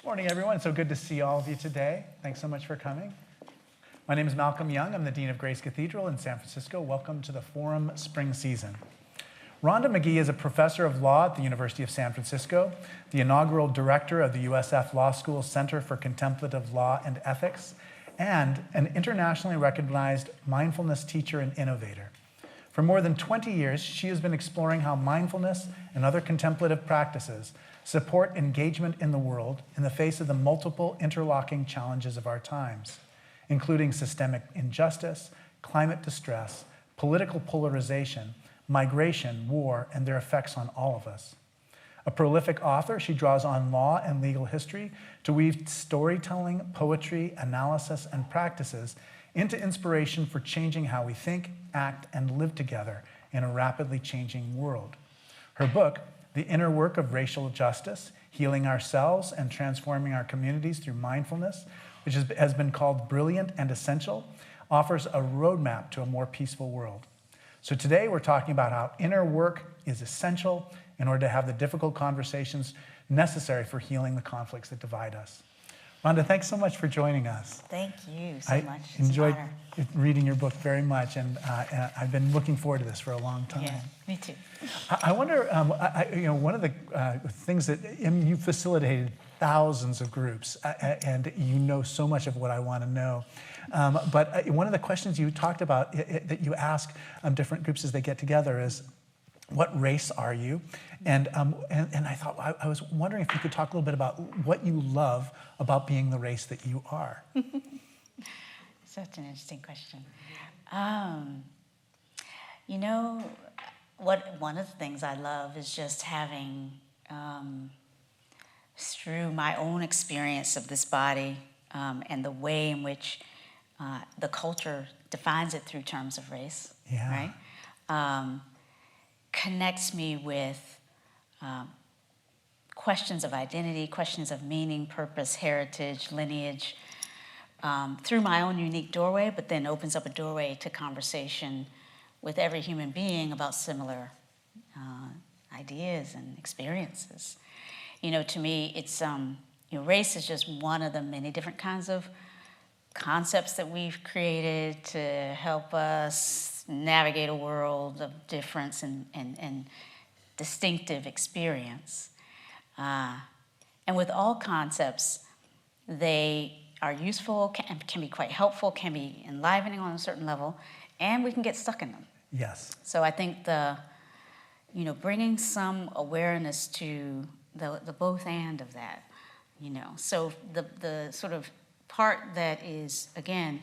Morning, everyone. It's so good to see all of you today. Thanks so much for coming. My name is Malcolm Young. I'm the Dean of Grace Cathedral in San Francisco. Welcome to the Forum Spring Season. Rhonda Magee is a professor of law at the University of San Francisco, the inaugural director of the USF Law School Center for Contemplative Law and Ethics, and an internationally recognized mindfulness teacher and innovator. For more than 20 years, she has been exploring how mindfulness and other contemplative practices support engagement in the world in the face of the multiple interlocking challenges of our times, including systemic injustice, climate distress, political polarization, migration, war, and their effects on all of us. A prolific author, she draws on law and legal history to weave storytelling, poetry, analysis, and practices into inspiration for changing how we think, act, and live together in a rapidly changing world. Her book, The Inner Work of Racial Justice, Healing Ourselves and Transforming Our Communities Through Mindfulness, which has been called brilliant and essential, offers a roadmap to a more peaceful world. So today we're talking about how inner work is essential in order to have the difficult conversations necessary for healing the conflicts that divide us. Rhonda, thanks so much for joining us. Thank you so much. I enjoyed reading your book very much, and I've been looking forward to this for a long time. Yeah, me too. I wonder, one of the things that you facilitated thousands of groups, and you know so much of what I want to know. But one of the questions you talked about that you ask different groups as they get together is, what race are you? And I thought, I was wondering if you could talk a little bit about what you love about being the race that you are. Such an interesting question. One of the things I love is just having, through my own experience of this body and the way in which the culture defines it through terms of race, right? Connects me with questions of identity, questions of meaning, purpose, heritage, lineage, through my own unique doorway, but then opens up a doorway to conversation with every human being about similar ideas and experiences. To me, it's race is just one of the many different kinds of concepts that we've created to help us navigate a world of difference and distinctive experience. And with all concepts, they are useful, can be quite helpful, can be enlivening on a certain level, and we can get stuck in them. Yes. So I think bringing some awareness to the both and of that, So the sort of part that is, again,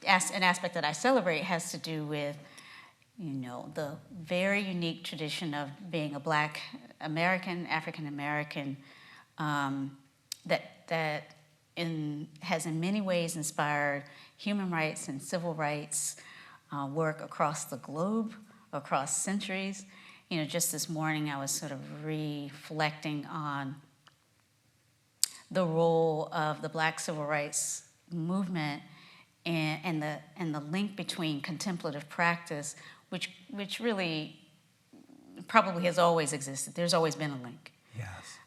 an aspect that I celebrate has to do with, the very unique tradition of being a Black American, African American, that has in many ways inspired human rights and civil rights work across the globe, across centuries. Just this morning I was sort of reflecting on the role of the Black civil rights movement and the link between contemplative practice, which really probably has always existed. There's always been a link. Yes.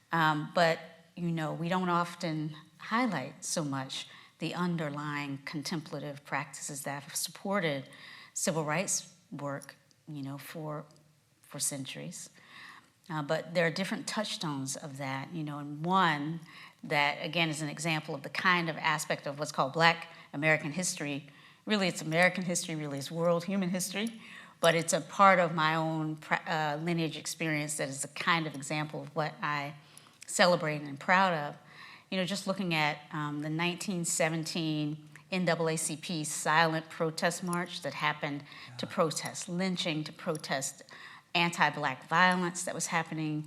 But we don't often highlight so much the underlying contemplative practices that have supported civil rights work, for centuries. But there are different touchstones of that, and one that, again, is an example of the kind of aspect of what's called Black American history. Really, it's American history, really, it's world human history, but it's a part of my own lineage experience that is a kind of example of what I celebrate and am proud of. Just looking at the 1917 NAACP silent protest march that happened to protest lynching, to protest anti-Black violence that was happening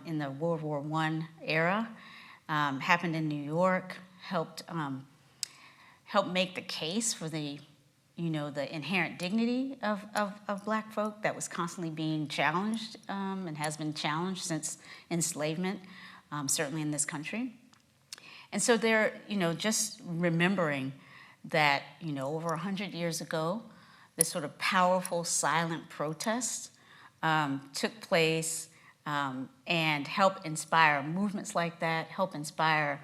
in the World War I era, happened in New York, helped make the case for the inherent dignity of Black folk that was constantly being challenged and has been challenged since enslavement, certainly in this country. And so they're, just remembering that, over 100 years ago, this sort of powerful silent protest took place and help inspire movements like that, help inspire,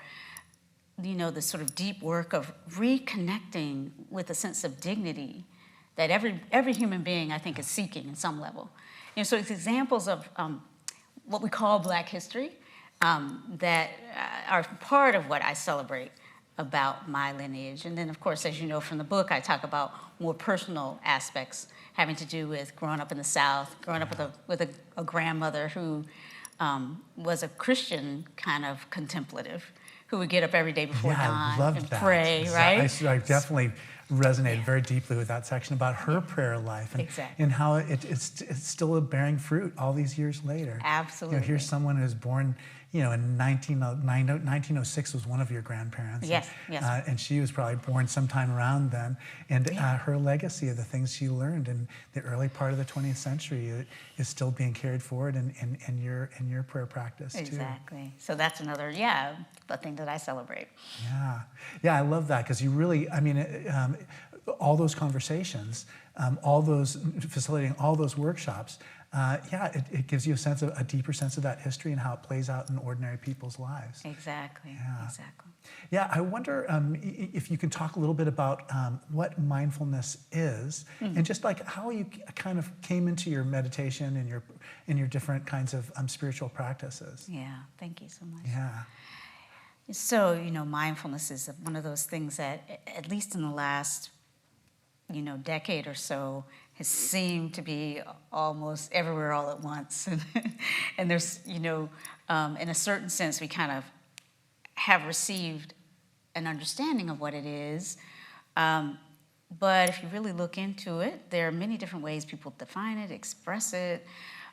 the sort of deep work of reconnecting with a sense of dignity that every human being, I think, is seeking in some level. So it's examples of what we call Black history that are part of what I celebrate about my lineage. And then, of course, as you know from the book, I talk about more personal aspects having to do with growing up in the South, growing up with a grandmother who was a Christian kind of contemplative, who would get up every day before dawn and pray, right? I definitely resonated very deeply with that section about her prayer life and how it's still bearing fruit all these years later. Absolutely. Here's someone who's born, in 1906 was one of your grandparents. Yes. And she was probably born sometime around then. And her legacy of the things she learned in the early part of the 20th century is still being carried forward in your prayer practice too. Exactly. So that's another, the thing that I celebrate. Yeah, I love that because you really, all those conversations, facilitating all those workshops, it gives you a deeper sense of that history and how it plays out in ordinary people's lives. Exactly. Yeah, I wonder if you can talk a little bit about what mindfulness is and just like how you kind of came into your meditation and your different kinds of spiritual practices. Yeah, thank you so much. Yeah. So, mindfulness is one of those things that, at least in the last, decade or so, has seemed to be almost everywhere all at once. And there's, in a certain sense, we kind of have received an understanding of what it is. But if you really look into it, there are many different ways people define it, express it.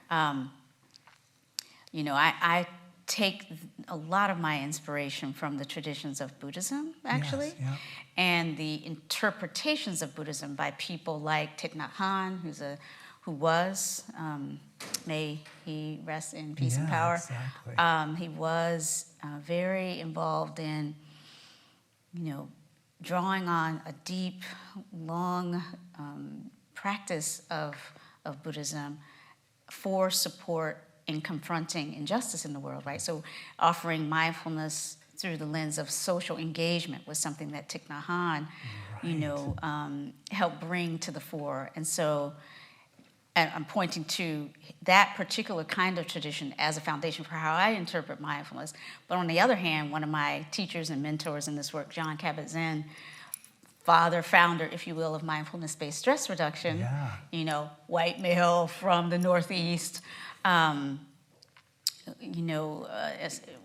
I take a lot of my inspiration from the traditions of Buddhism, actually, and the interpretations of Buddhism by people like Thich Nhat Hanh, who was, may he rest in peace and power. Exactly. He was very involved in, drawing on a deep, long practice of Buddhism for support in confronting injustice in the world, right? So offering mindfulness through the lens of social engagement was something that Thich Nhat Hanh, helped bring to the fore. And so I'm pointing to that particular kind of tradition as a foundation for how I interpret mindfulness. But on the other hand, one of my teachers and mentors in this work, Jon Kabat-Zinn, founder, if you will, of mindfulness-based stress reduction, white male from the Northeast,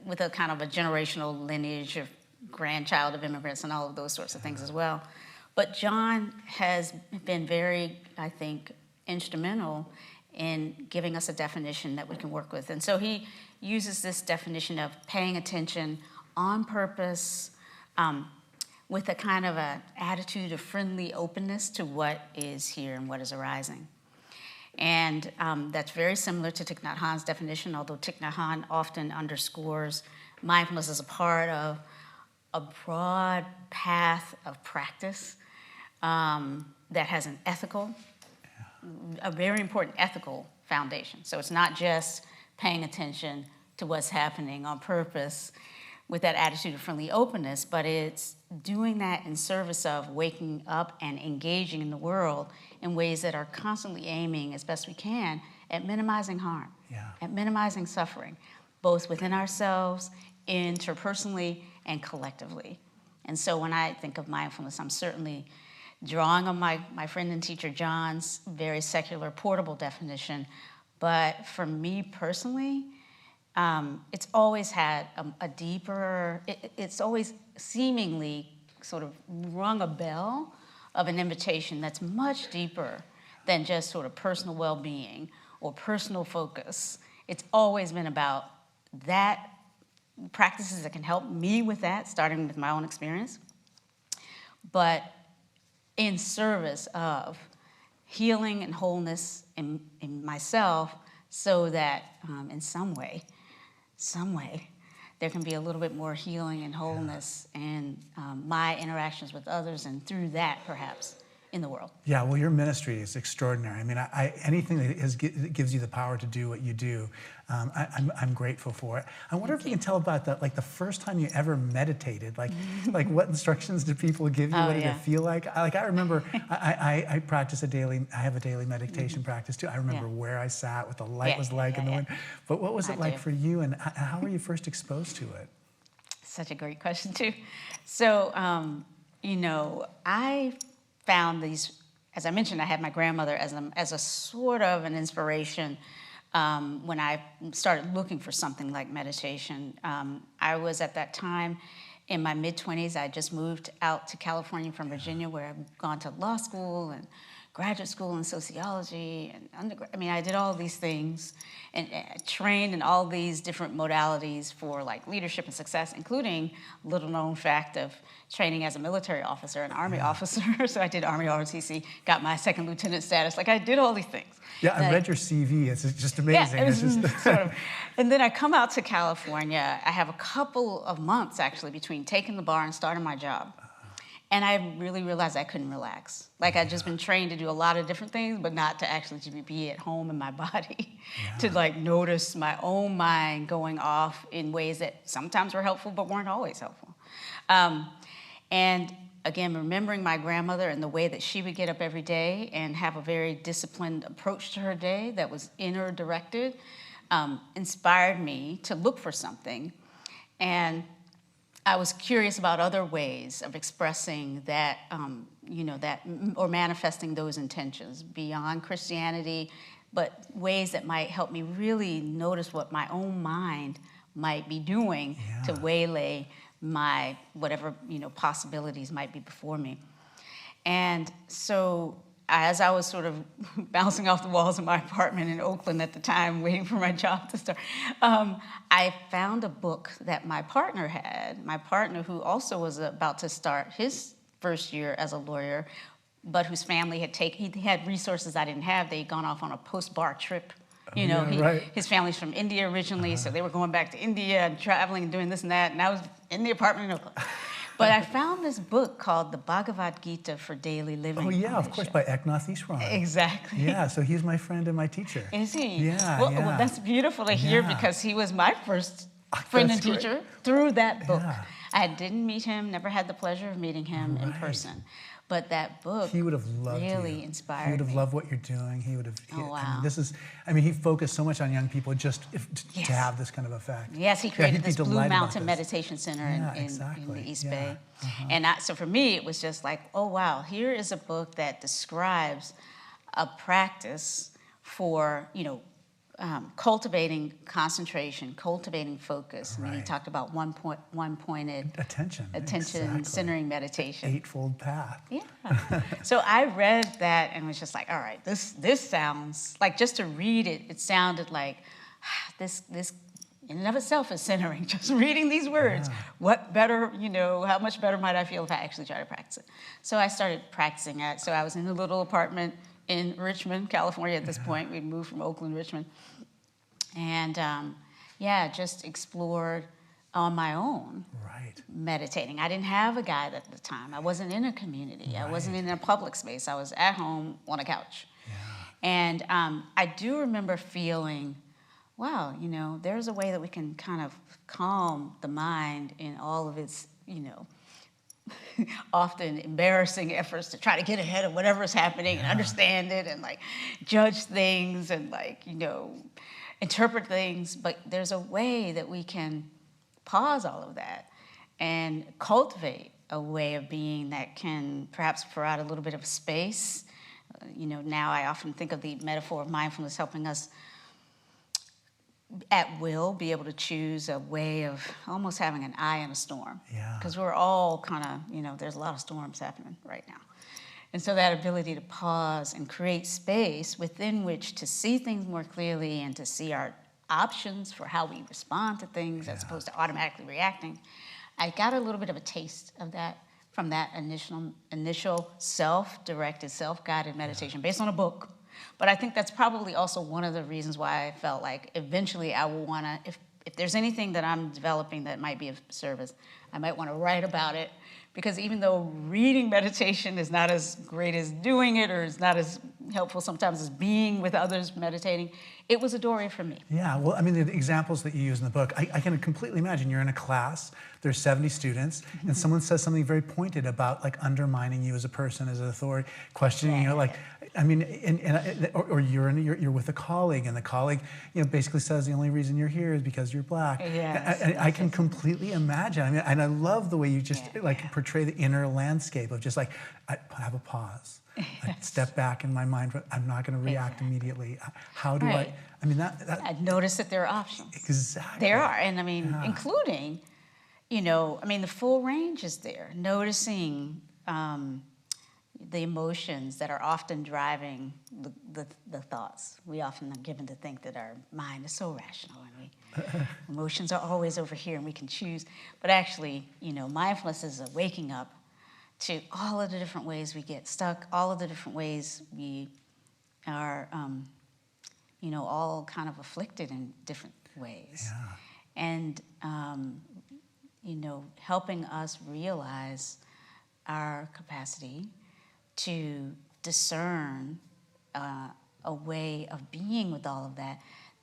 with a kind of a generational lineage of grandchild of immigrants and all of those sorts of things as well. But John has been very, I think, instrumental in giving us a definition that we can work with. And so he uses this definition of paying attention on purpose, with a kind of an attitude of friendly openness to what is here and what is arising. And that's very similar to Thich Nhat Hanh's definition, although Thich Nhat Hanh often underscores mindfulness as a part of a broad path of practice that has an ethical, a very important ethical foundation. So it's not just paying attention to what's happening on purpose with that attitude of friendly openness, but it's doing that in service of waking up and engaging in the world in ways that are constantly aiming, as best we can, at minimizing harm, at minimizing suffering, both within ourselves, interpersonally, and collectively. And so when I think of mindfulness, I'm certainly drawing on my friend and teacher John's very secular, portable definition. But for me personally, it's always had a deeper, it's always seemingly sort of rung a bell of an invitation that's much deeper than just sort of personal well-being or personal focus. It's always been about that, practices that can help me with that, starting with my own experience, but in service of healing and wholeness in myself, so that in some way, there can be a little bit more healing and wholeness in my interactions with others, and through that, perhaps, in the world. Yeah, well, your ministry is extraordinary. I mean, anything that gives you the power to do what you do, I'm grateful for it. I wonder if you can tell about that, like the first time you ever meditated, like what instructions did people give you? Oh, What did yeah. it feel like? I remember I practice I have a daily meditation practice too. I remember where I sat, what the light was like in the wind. But what was it like for you, and how were you first exposed to it? Such a great question too. So, I found these, as I mentioned, I had my grandmother as a sort of an inspiration when I started looking for something like meditation. I was at that time in my mid-20s. I just moved out to California from Virginia, where I've gone to law school and graduate school in sociology and undergrad. I mean, I did all these things and trained in all these different modalities for like leadership and success, including little known fact of training as a military officer, an Army officer. So I did Army ROTC, got my second lieutenant status. Like I did all these things. Yeah, I read your CV. It's just amazing. Yeah, it's just sort of. And then I come out to California. I have a couple of months actually between taking the bar and starting my job. And I really realized I couldn't relax. Like I'd just been trained to do a lot of different things, but not to actually to be at home in my body, to like notice my own mind going off in ways that sometimes were helpful, but weren't always helpful. And again, remembering my grandmother and the way that she would get up every day and have a very disciplined approach to her day that was inner directed, inspired me to look for something. And I was curious about other ways of expressing that, or manifesting those intentions beyond Christianity, but ways that might help me really notice what my own mind might be doing to waylay my whatever possibilities might be before me. And so as I was sort of bouncing off the walls of my apartment in Oakland at the time, waiting for my job to start, I found a book that my partner had. My partner, who also was about to start his first year as a lawyer, but whose family he had resources I didn't have. They'd gone off on a post-bar trip. His family's from India originally, so they were going back to India and traveling and doing this and that, and I was in the apartment in Oakland. But I found this book called The Bhagavad Gita for Daily Living. Oh, yeah, of course, by Eknath Easwaran. Exactly. Yeah, so he's my friend and my teacher. Is he? Yeah, Well, that's beautiful to hear because he was my first friend and teacher through that book. Yeah. I didn't meet him, never had the pleasure of meeting him in person. But that book he would have loved really you. inspired me. He would have loved what you're doing. He would have. Oh, wow. He focused so much on young people to have this kind of effect. Yes, he created this Blue Mountain this. Meditation Center in the East Bay. Uh-huh. And so for me, it was just like, oh, wow, here is a book that describes a practice for, cultivating concentration, cultivating focus. Right. And he talked about one-pointed attention, exactly. Centering meditation. Eightfold path. Yeah. So I read that and was just like, all right, this sounds like, just to read it, it sounded like this in and of itself is centering. Just reading these words, what better, how much better might I feel if I actually try to practice it? So I started practicing it. So I was in a little apartment in Richmond, California at this point. We'd moved from Oakland, Richmond. And just explored on my own, meditating. I didn't have a guide at the time. I wasn't in a community. I wasn't in a public space. I was at home on a couch. Yeah. And I do remember feeling, wow, there's a way that we can kind of calm the mind in all of its, often embarrassing efforts to try to get ahead of whatever is happening and understand it and like judge things and like, interpret things. But there's a way that we can pause all of that and cultivate a way of being that can perhaps provide a little bit of space. Now I often think of the metaphor of mindfulness helping us at will be able to choose a way of almost having an eye in a storm. Because we're all kind of, there's a lot of storms happening right now. And so that ability to pause and create space within which to see things more clearly and to see our options for how we respond to things as opposed to automatically reacting. I got a little bit of a taste of that from that initial self-directed, self-guided meditation based on a book. But I think that's probably also one of the reasons why I felt like eventually I will want to, if there's anything that I'm developing that might be of service, I might want to write about it Because even though reading meditation is not as great as doing it, or is not as helpful sometimes as being with others meditating, it was a doorway for me. Yeah, well, I mean, the examples that you use in the book, I can completely imagine you're in a class, there's 70 students, and someone says something very pointed about like undermining you as a person, as an authority, questioning, you know, like, I mean, or you're with a colleague, and the colleague, you know, basically says the only reason you're here is because you're black. Yes, and I can completely imagine. I mean, and I love the way you just like portray the inner landscape of just like, I have a pause. I step back in my mind. I'm not going to react immediately. How do I mean, that. I noticed that there are options. Exactly. There are, and I mean, including, you know, I mean, the full range is there. Noticing the emotions that are often driving the thoughts. We often are given to think that our mind is so rational, and emotions are always over here, and we can choose. But actually, you know, mindfulness is a waking up to all of the different ways we get stuck, all of the different ways we are, you know, all kind of afflicted in different ways. Yeah. And, you know, helping us realize our capacity to discern a way of being with all of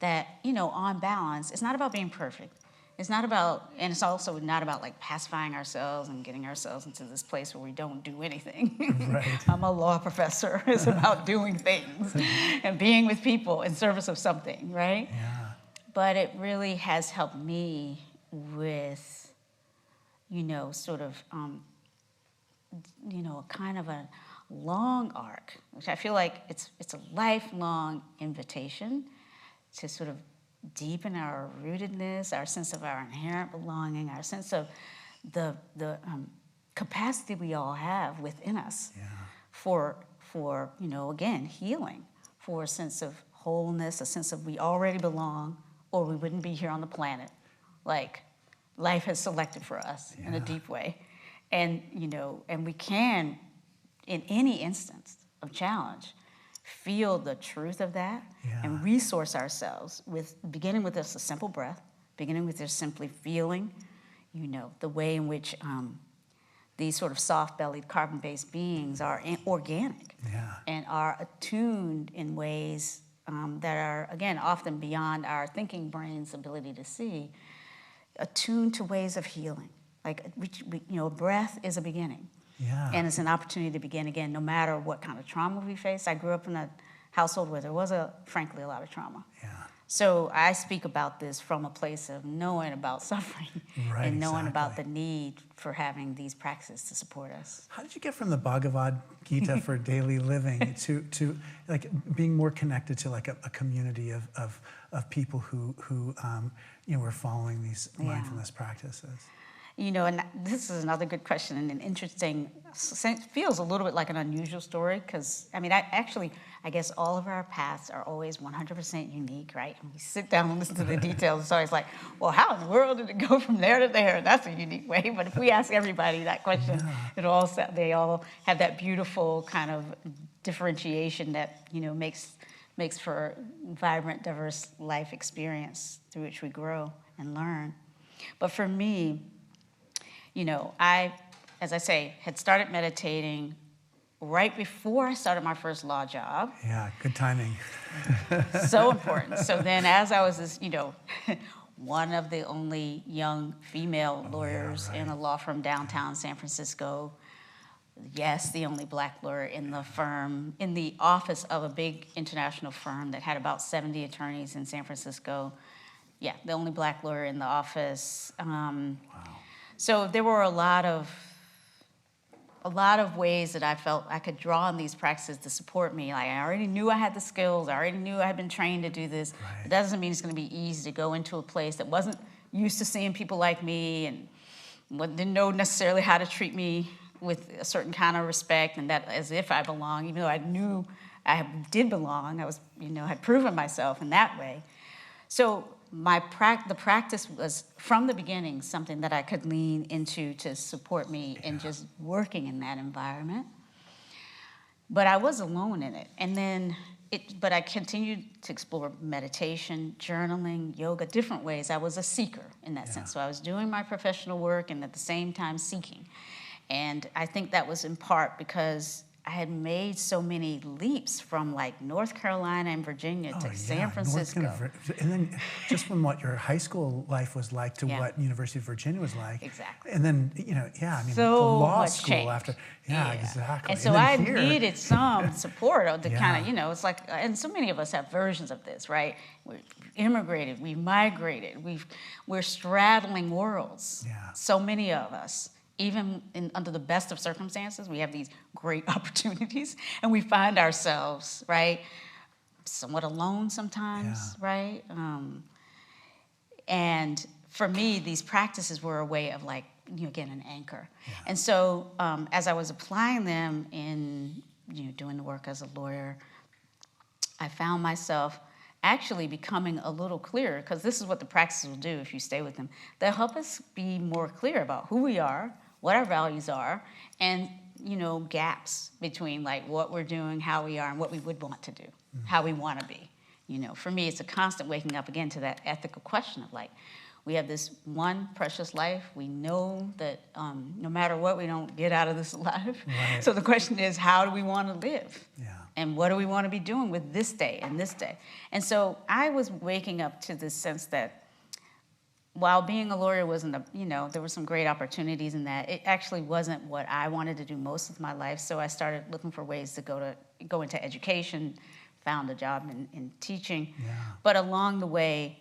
that, you know, on balance, it's not about being perfect. It's not about, and it's also not about like pacifying ourselves and getting ourselves into this place where we don't do anything. Right. I'm a law professor. It's about doing things and being with people in service of something, right? Yeah. But it really has helped me with, you know, sort of, you know, a kind of a long arc, which I feel like it's a lifelong invitation to sort of deepen our rootedness, our sense of our inherent belonging, our sense of the capacity we all have within us for you know, again, healing, for a sense of wholeness, a sense of we already belong, or we wouldn't be here on the planet. Like, life has selected for us in a deep way. And, you know, and we can, in any instance of challenge, feel the truth of that and resource ourselves with, beginning with just a simple breath, beginning with just simply feeling, you know, the way in which these sort of soft-bellied carbon-based beings are organic and are attuned in ways that are, again, often beyond our thinking brain's ability to see, attuned to ways of healing. Like, you know, breath is a beginning. Yeah. And it's an opportunity to begin again, no matter what kind of trauma we face. I grew up in a household where there was, frankly, a lot of trauma. Yeah. So I speak about this from a place of knowing about suffering and knowing about the need for having these practices to support us. How did you get from the Bhagavad Gita for daily living to like being more connected to like a community of people who you know, were following these mindfulness practices? You know, and this is another good question and an interesting, feels a little bit like an unusual story because, I mean, I guess all of our paths are always 100% unique, right? And we sit down and listen to the details, it's always like, well, how in the world did it go from there to there? That's a unique way. But if we ask everybody that question, they all have that beautiful kind of differentiation that, you know, makes for vibrant, diverse life experience through which we grow and learn. But for me, you know, I, as I say, had started meditating right before I started my first law job. Yeah, good timing. So important. So then as I was this, you know, one of the only young female lawyers in a law firm downtown San Francisco, yes, the only black lawyer in the firm, in the office of a big international firm that had about 70 attorneys in San Francisco. Yeah, the only black lawyer in the office. So there were a lot of ways that I felt I could draw on these practices to support me. Like, I already knew I had the skills. I already knew I had been trained to do this. It doesn't mean it's going to be easy to go into a place that wasn't used to seeing people like me and didn't know necessarily how to treat me with a certain kind of respect and that as if I belong, even though I knew I did belong. I was, you know, had proven myself in that way. So the practice was, from the beginning, something that I could lean into to support me in just working in that environment. But I was alone in it. And then, but I continued to explore meditation, journaling, yoga, different ways. I was a seeker in that sense. So I was doing my professional work and at the same time seeking. And I think that was in part because I had made so many leaps from like North Carolina and Virginia to San Francisco. And then just from what your high school life was like to what University of Virginia was like. Exactly. And then, the So law much school change. after. Yeah, exactly. And so then I here, needed some support to kind of, it's like, and so many of us have versions of this, right? We're immigrated, we migrated, we're straddling worlds. Yeah. So many of us. Even under the best of circumstances, we have these great opportunities, and we find ourselves, right, somewhat alone sometimes, right? And for me, these practices were a way of like, again, an anchor. Yeah. And so as I was applying them in, doing the work as a lawyer, I found myself actually becoming a little clearer, because this is what the practices will do if you stay with them. They'll help us be more clear about who we are, what our values are, and gaps between like what we're doing, how we are, and what we would want to do, how we want to be. For me, it's a constant waking up again to that ethical question of like, we have this one precious life. We know that no matter what, we don't get out of this alive. Right. So the question is, how do we want to live? Yeah. And what do we want to be doing with this day and this day? And so I was waking up to this sense that while being a lawyer wasn't there were some great opportunities in that, it actually wasn't what I wanted to do most of my life. So I started looking for ways to go into education, found a job in teaching. Yeah. But along the way,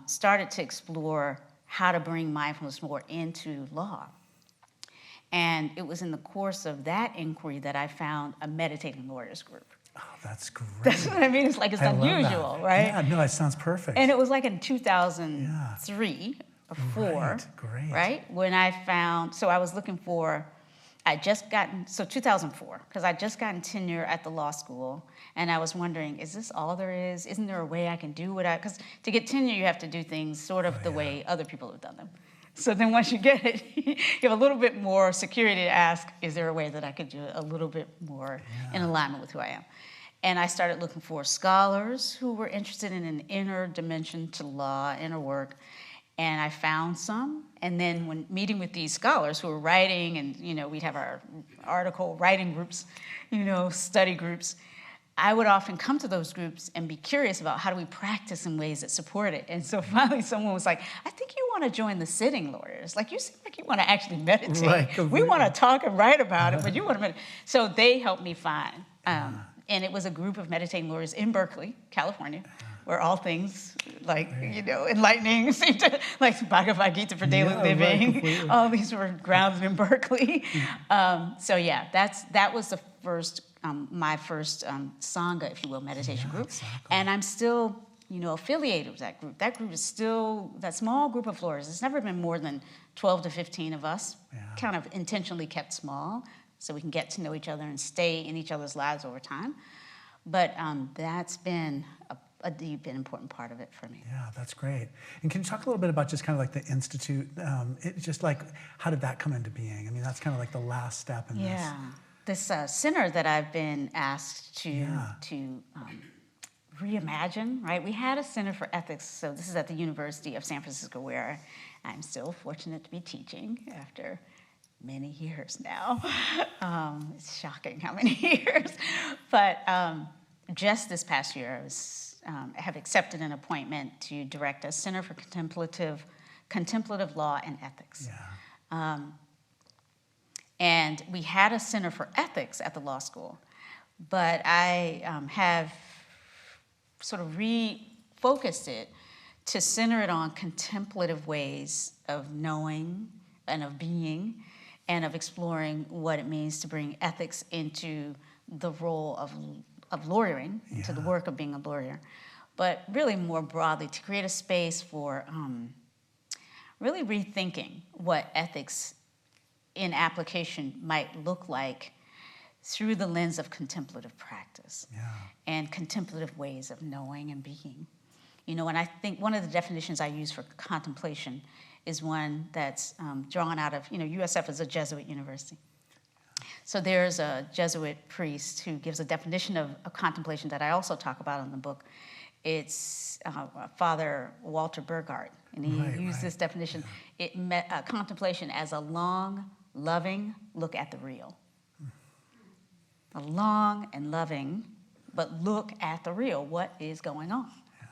started to explore how to bring mindfulness more into law. And it was in the course of that inquiry that I found a meditating lawyers group. Oh, that's great. That's what I mean. It's like it's unusual, right? Yeah, no, it sounds perfect. And it was like in 2003 or 4, Great. Right? When I found, so I was looking for, 2004, because I'd just gotten tenure at the law school, and I was wondering, is this all there is? Isn't there a way I can do because to get tenure, you have to do things sort of the way other people have done them. So then once you get it, you have a little bit more security to ask, is there a way that I could do it a little bit more in alignment with who I am? And I started looking for scholars who were interested in an inner dimension to law, inner work. And I found some. And then when meeting with these scholars who were writing, and we'd have our article writing groups, study groups, I would often come to those groups and be curious about how do we practice in ways that support it. And so finally someone was like, I think you want to join the sitting lawyers. Like, you seem like you want to actually meditate. Right. We want to talk and write about it, but you want to meditate. So they helped me find. And it was a group of meditating lawyers in Berkeley, California, where all things like, enlightening seemed to, like Bhagavad Gita for daily living. Right, all these were grounded in Berkeley. That was the first, my first Sangha, if you will, meditation group. Exactly. And I'm still, affiliated with that group. That group is still, that small group of lawyers, it's never been more than 12 to 15 of us, kind of intentionally kept small, so we can get to know each other and stay in each other's lives over time. But that's been a deep and important part of it for me. Yeah, that's great. And can you talk a little bit about just kind of like the Institute, just like how did that come into being? I mean, that's kind of like the last step in this. Yeah, this center that I've been asked to reimagine, right? We had a Center for Ethics, so this is at the University of San Francisco, where I'm still fortunate to be teaching after many years now. It's shocking how many years. But just this past year, I have accepted an appointment to direct a Center for Contemplative Law and Ethics. Yeah. And we had a Center for Ethics at the law school, but I have sort of refocused it to center it on contemplative ways of knowing and of being, and of exploring what it means to bring ethics into the role of lawyering, into the work of being a lawyer. But really more broadly, to create a space for really rethinking what ethics in application might look like through the lens of contemplative practice and contemplative ways of knowing and being. And I think one of the definitions I use for contemplation is one that's drawn out of, USF is a Jesuit university. So there's a Jesuit priest who gives a definition of contemplation that I also talk about in the book. It's Father Walter Burghardt, and he used this definition. Contemplation as a long, loving, look at the real. A long and loving, but look at the real. What is going on? Yeah.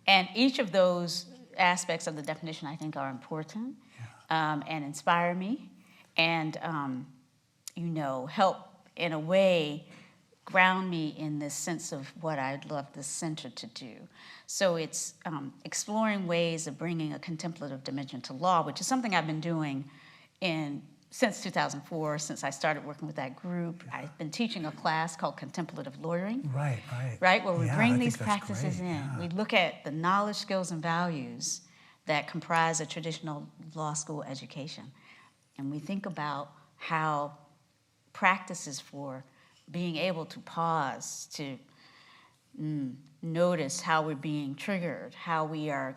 And each of those aspects of the definition, I think, are important and inspire me and, help in a way ground me in this sense of what I'd love the center to do. So it's exploring ways of bringing a contemplative dimension to law, which is something I've been doing since 2004, since I started working with that group. I've been teaching a class called Contemplative Lawyering. Right, where we bring these practices in. Yeah. We look at the knowledge, skills, and values that comprise a traditional law school education. And we think about how practices for being able to pause, to notice how we're being triggered, how we are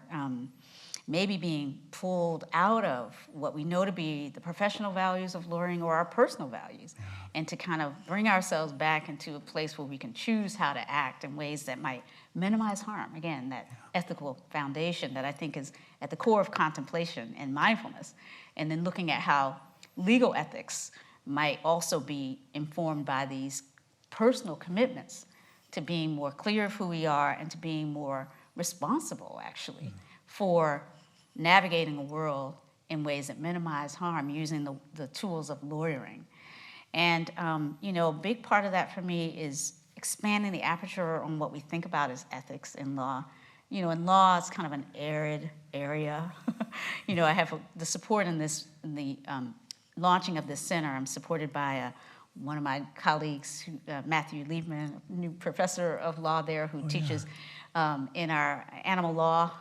maybe being pulled out of what we know to be the professional values of lawyering or our personal values, and to kind of bring ourselves back into a place where we can choose how to act in ways that might minimize harm. Again, that ethical foundation that I think is at the core of contemplation and mindfulness, and then looking at how legal ethics might also be informed by these personal commitments to being more clear of who we are and to being more responsible, actually, for navigating a world in ways that minimize harm using the tools of lawyering. And, a big part of that for me is expanding the aperture on what we think about as ethics in law. In law, it's kind of an arid area. I have the support in the launching of this center. I'm supported by one of my colleagues, Matthew Liebman, new professor of law there, who teaches in our animal law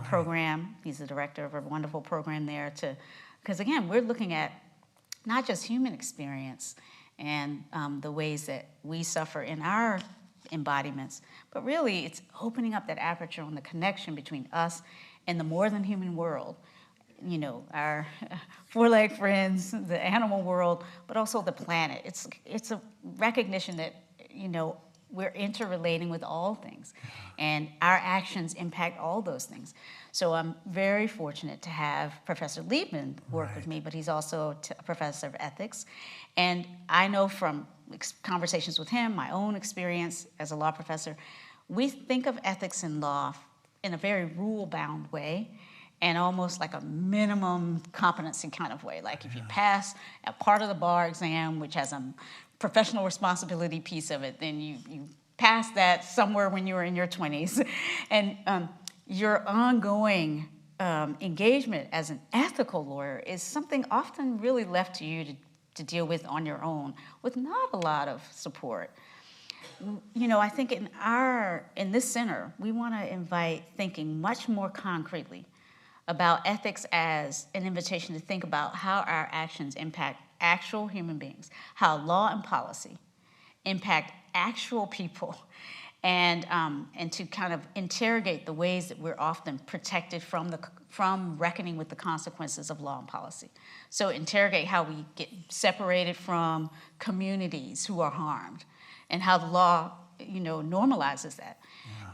program. He's the director of a wonderful program there because again, we're looking at not just human experience and the ways that we suffer in our embodiments, but really it's opening up that aperture on the connection between us and the more than human world. Our four-legged friends, the animal world, but also the planet. It's a recognition that, we're interrelating with all things, and our actions impact all those things. So I'm very fortunate to have Professor Liebman work with me, but he's also a professor of ethics. And I know from conversations with him, my own experience as a law professor, we think of ethics in law in a very rule-bound way, and almost like a minimum competency kind of way. Like if you pass a part of the bar exam, which has a professional responsibility piece of it, then you pass that somewhere when you were in your 20s. And your ongoing engagement as an ethical lawyer is something often really left to you to deal with on your own with not a lot of support. I think in this center, we want to invite thinking much more concretely about ethics as an invitation to think about how our actions impact actual human beings, how law and policy impact actual people, and to kind of interrogate the ways that we're often protected from reckoning with the consequences of law and policy. So interrogate how we get separated from communities who are harmed, and how the law, normalizes that,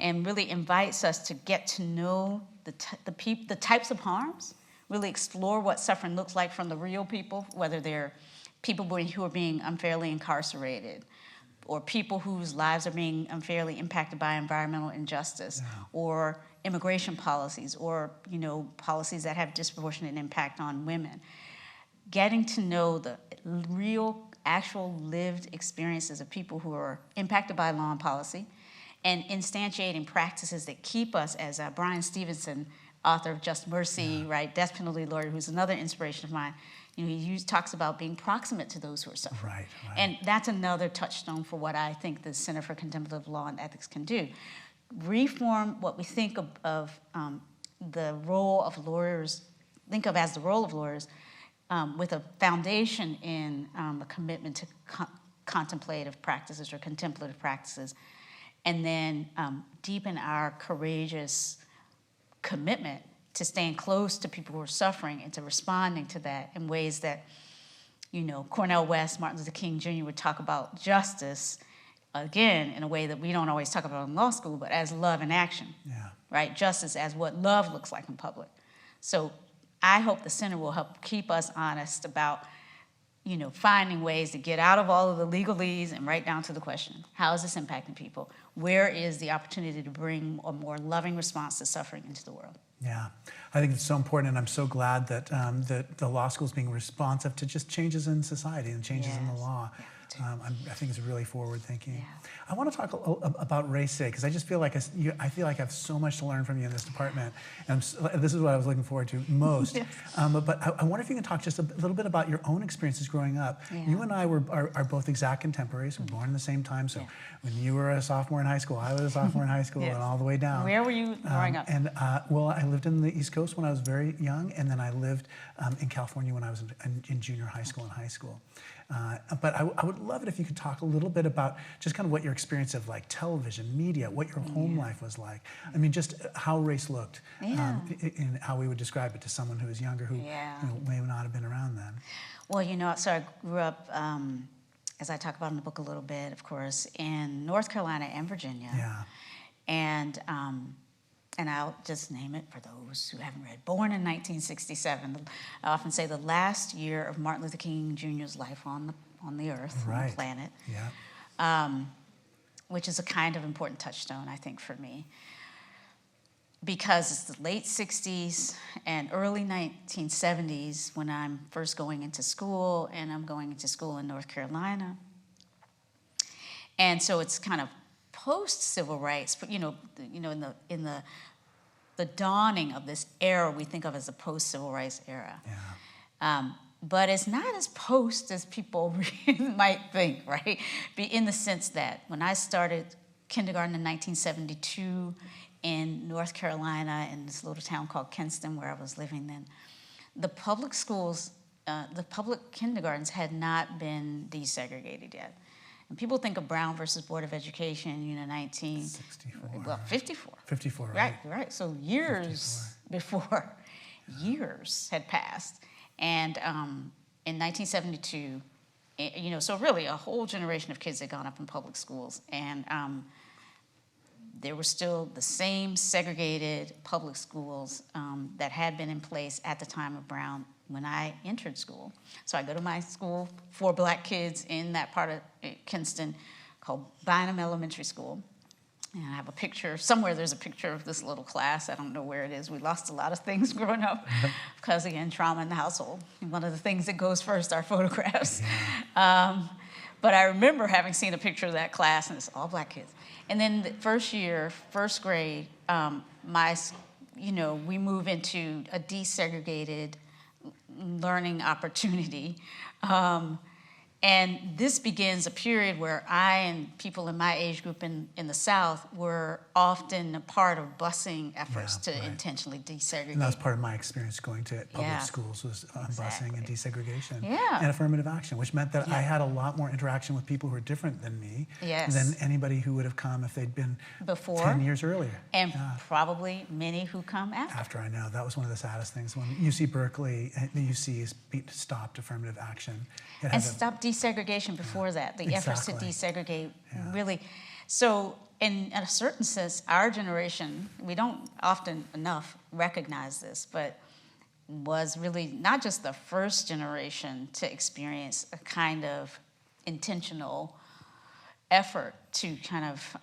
and really invites us to get to know the types of harms, really explore what suffering looks like from the real people, whether they're people who are being unfairly incarcerated, or people whose lives are being unfairly impacted by environmental injustice, or immigration policies, or policies that have disproportionate impact on women. Getting to know the real, actual lived experiences of people who are impacted by law and policy, and instantiating practices that keep us, as Brian Stevenson, author of Just Mercy, death penalty lawyer, who's another inspiration of mine, he talks about being proximate to those who are suffering. Right. And that's another touchstone for what I think the Center for Contemplative Law and Ethics can do. Reform what we think of the role of lawyers, think of as the role of lawyers, with a foundation in a commitment to contemplative practices or contemplative practices, and then deepen our courageous commitment to staying close to people who are suffering and to responding to that in ways that, Cornel West, Martin Luther King Jr. would talk about justice, again, in a way that we don't always talk about in law school, but as love in action, right? Justice as what love looks like in public. So I hope the center will help keep us honest about finding ways to get out of all of the legalese and right down to the question, how is this impacting people? Where is the opportunity to bring a more loving response to suffering into the world? Yeah, I think it's so important, and I'm so glad that that the law school is being responsive to just changes in society and changes in the law. I think it's really forward thinking. Yeah. I want to talk about race today because I just feel like I feel like I have so much to learn from you in this department, and this is what I was looking forward to most. Yes. But I wonder if you can talk just a little bit about your own experiences growing up. Yeah. You and I are both exact contemporaries. We were born in the same time, so when you were a sophomore in high school, I was a sophomore in high school, Yes. and all the way down. Where were you growing up? And well, I lived in the East Coast when I was very young, and then I lived in California when I was in junior high school and high school. But I would love it if you could talk a little bit about just kind of what your experience of like television, media, what your home life was like. I mean, just how race looked, and how we would describe it to someone who is younger, who may not have been around then. Well, so I grew up, as I talk about in the book a little bit, of course, in North Carolina and Virginia. Yeah. And I'll just name it for those who haven't read. Born in 1967. I often say the last year of Martin Luther King Jr.'s life on the earth, on the planet. Yeah. Which is a kind of important touchstone, I think, for me. Because it's the late 60s and early 1970s when I'm first going into school, and I'm going into school in North Carolina. And so it's kind of post-civil rights, but in the dawning of this era we think of as the post-civil rights era. Yeah. But it's not as post as people might think, right? In the sense that when I started kindergarten in 1972 in North Carolina in this little town called Kinston, where I was living then, the public schools, the public kindergartens had not been desegregated yet. And people think of Brown versus Board of Education, 54. 54. 54, right? Right. So years 54. Before, years had passed. And in 1972, so really a whole generation of kids had gone up in public schools. And there were still the same segregated public schools that had been in place at the time of Brown when I entered school. So I go to my school for black kids in that part of Kinston called Bynum Elementary School. And I have a picture, somewhere there's a picture of this little class. I don't know where it is. We lost a lot of things growing up because, again, trauma in the household. And one of the things that goes first are photographs. Yeah. But I remember having seen a picture of that class, and it's all black kids. And then the first year, first grade, we move into a desegregated learning opportunity. And this begins a period where I and people in my age group in the South were often a part of busing efforts to intentionally desegregate. And that was part of my experience going to public schools was busing and desegregation and affirmative action, which meant that I had a lot more interaction with people who were different than me than anybody who would have come if they'd been before 10 years earlier. And probably many who come after. After, I know. That was one of the saddest things. When UC Berkeley, the UC has stopped affirmative action. And stopped desegregation before that, the efforts to desegregate really. So in a certain sense, our generation, we don't often enough recognize this, but was really not just the first generation to experience a kind of intentional effort to kind of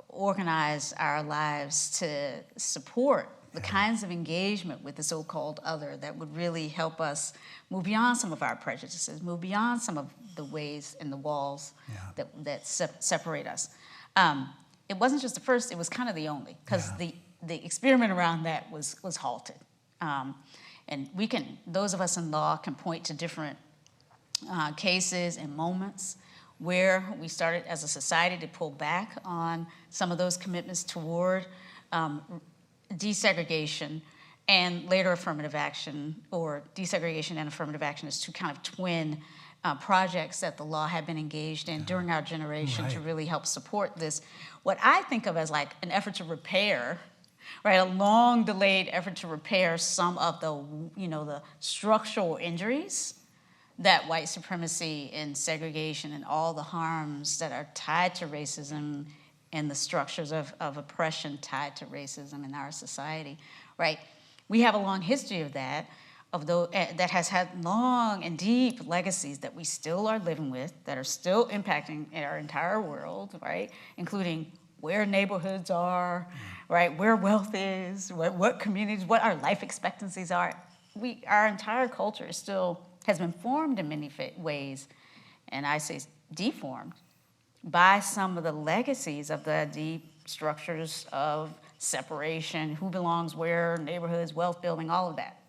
organize our lives to support the kinds of engagement with the so-called other that would really help us move beyond some of our prejudices, move beyond some of the ways and the walls that separate us. It wasn't just the first, it was kind of the only, because the experiment around that was halted. And those of us in law can point to different cases and moments where we started as a society to pull back on some of those commitments toward desegregation and later affirmative action, or desegregation and affirmative action is two kind of twin projects that the law had been engaged in during our generation to really help support this, what I think of as like an effort to repair, right, a long delayed effort to repair some of the structural injuries that white supremacy and segregation and all the harms that are tied to racism and the structures of oppression tied to racism in our society, right? We have a long history of that, that has had long and deep legacies that we still are living with, that are still impacting our entire world, right? Including where neighborhoods are, right? Where wealth is, what communities, what our life expectancies are. Our entire culture has been formed in many ways, and I say deformed, by some of the legacies of the deep structures of separation, who belongs where, neighborhoods, wealth building, all of that.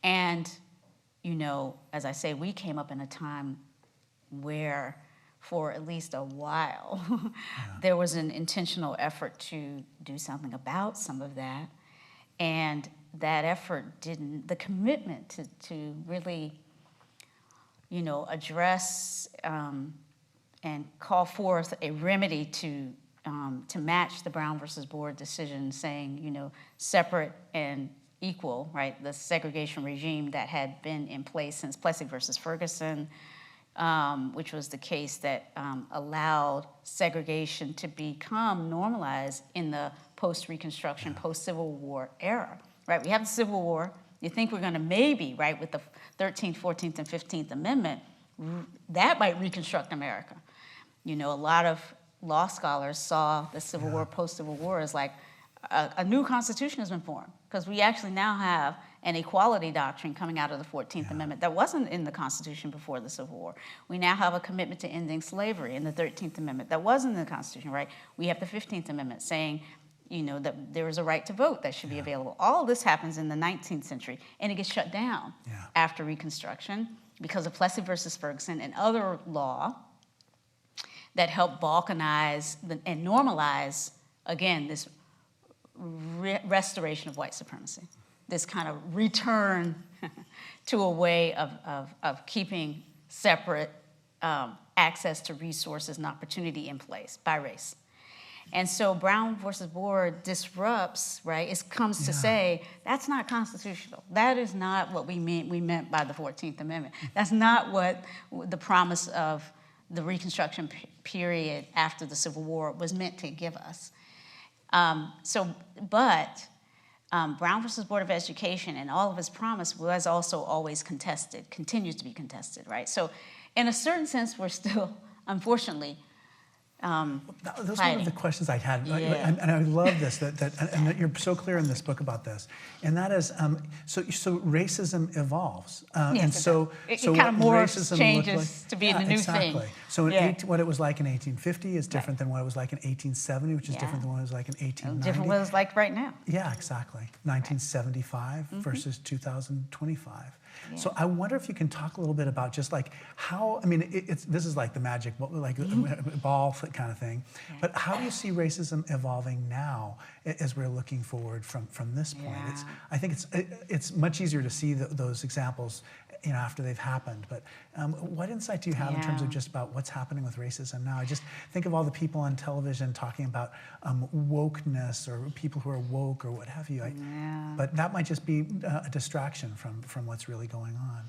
And, as I say, we came up in a time where, for at least a while, there was an intentional effort to do something about some of that. And that effort the commitment to really, address and call forth a remedy to match the Brown versus Board decision saying, separate and equal, right? The segregation regime that had been in place since Plessy versus Ferguson, which was the case that allowed segregation to become normalized in the post-Reconstruction, post-Civil War era, right? We have the Civil War. You think we're going to maybe, right, with the 13th, 14th, and 15th Amendment, that might reconstruct America. A lot of law scholars saw the Civil War, post-Civil War as like a new constitution has been formed, because we actually now have an equality doctrine coming out of the 14th Amendment that wasn't in the Constitution before the Civil War. We now have a commitment to ending slavery in the 13th Amendment that wasn't in the Constitution, right? We have the 15th Amendment saying, that there is a right to vote that should be available. All of this happens in the 19th century, and it gets shut down after Reconstruction because of Plessy versus Ferguson and other law that helped balkanize and normalize, again, this restoration of white supremacy, this kind of return to a way of keeping separate access to resources and opportunity in place by race. And so Brown versus Board disrupts, right? It comes to say that's not constitutional. That is not what we meant by the 14th Amendment. That's not what the promise of the Reconstruction period after the Civil War was meant to give us. But Brown versus Board of Education and all of its promise was also always contested, continues to be contested, right? So in a certain sense, we're still, unfortunately, those are one of the questions I had, and I love this, that you're so clear in this book about this, and that is, so racism evolves, and so it kind of morphs, changes like, to be the new thing. So what it was like in 1850 is different than what it was like in 1870, which is different than what it was like in 1890. Different than what it's like right now. Yeah, exactly. 1975 versus 2025. Yeah. So I wonder if you can talk a little bit about just like how, this is like the magic, like ball kind of thing, but how do you see racism evolving now as we're looking forward from this point? I think it's much easier to see those examples after they've happened, but what insight do you have in terms of just about what's happening with racism now? I just think of all the people on television talking about wokeness or people who are woke or what have you, but that might just be a distraction from what's really going on.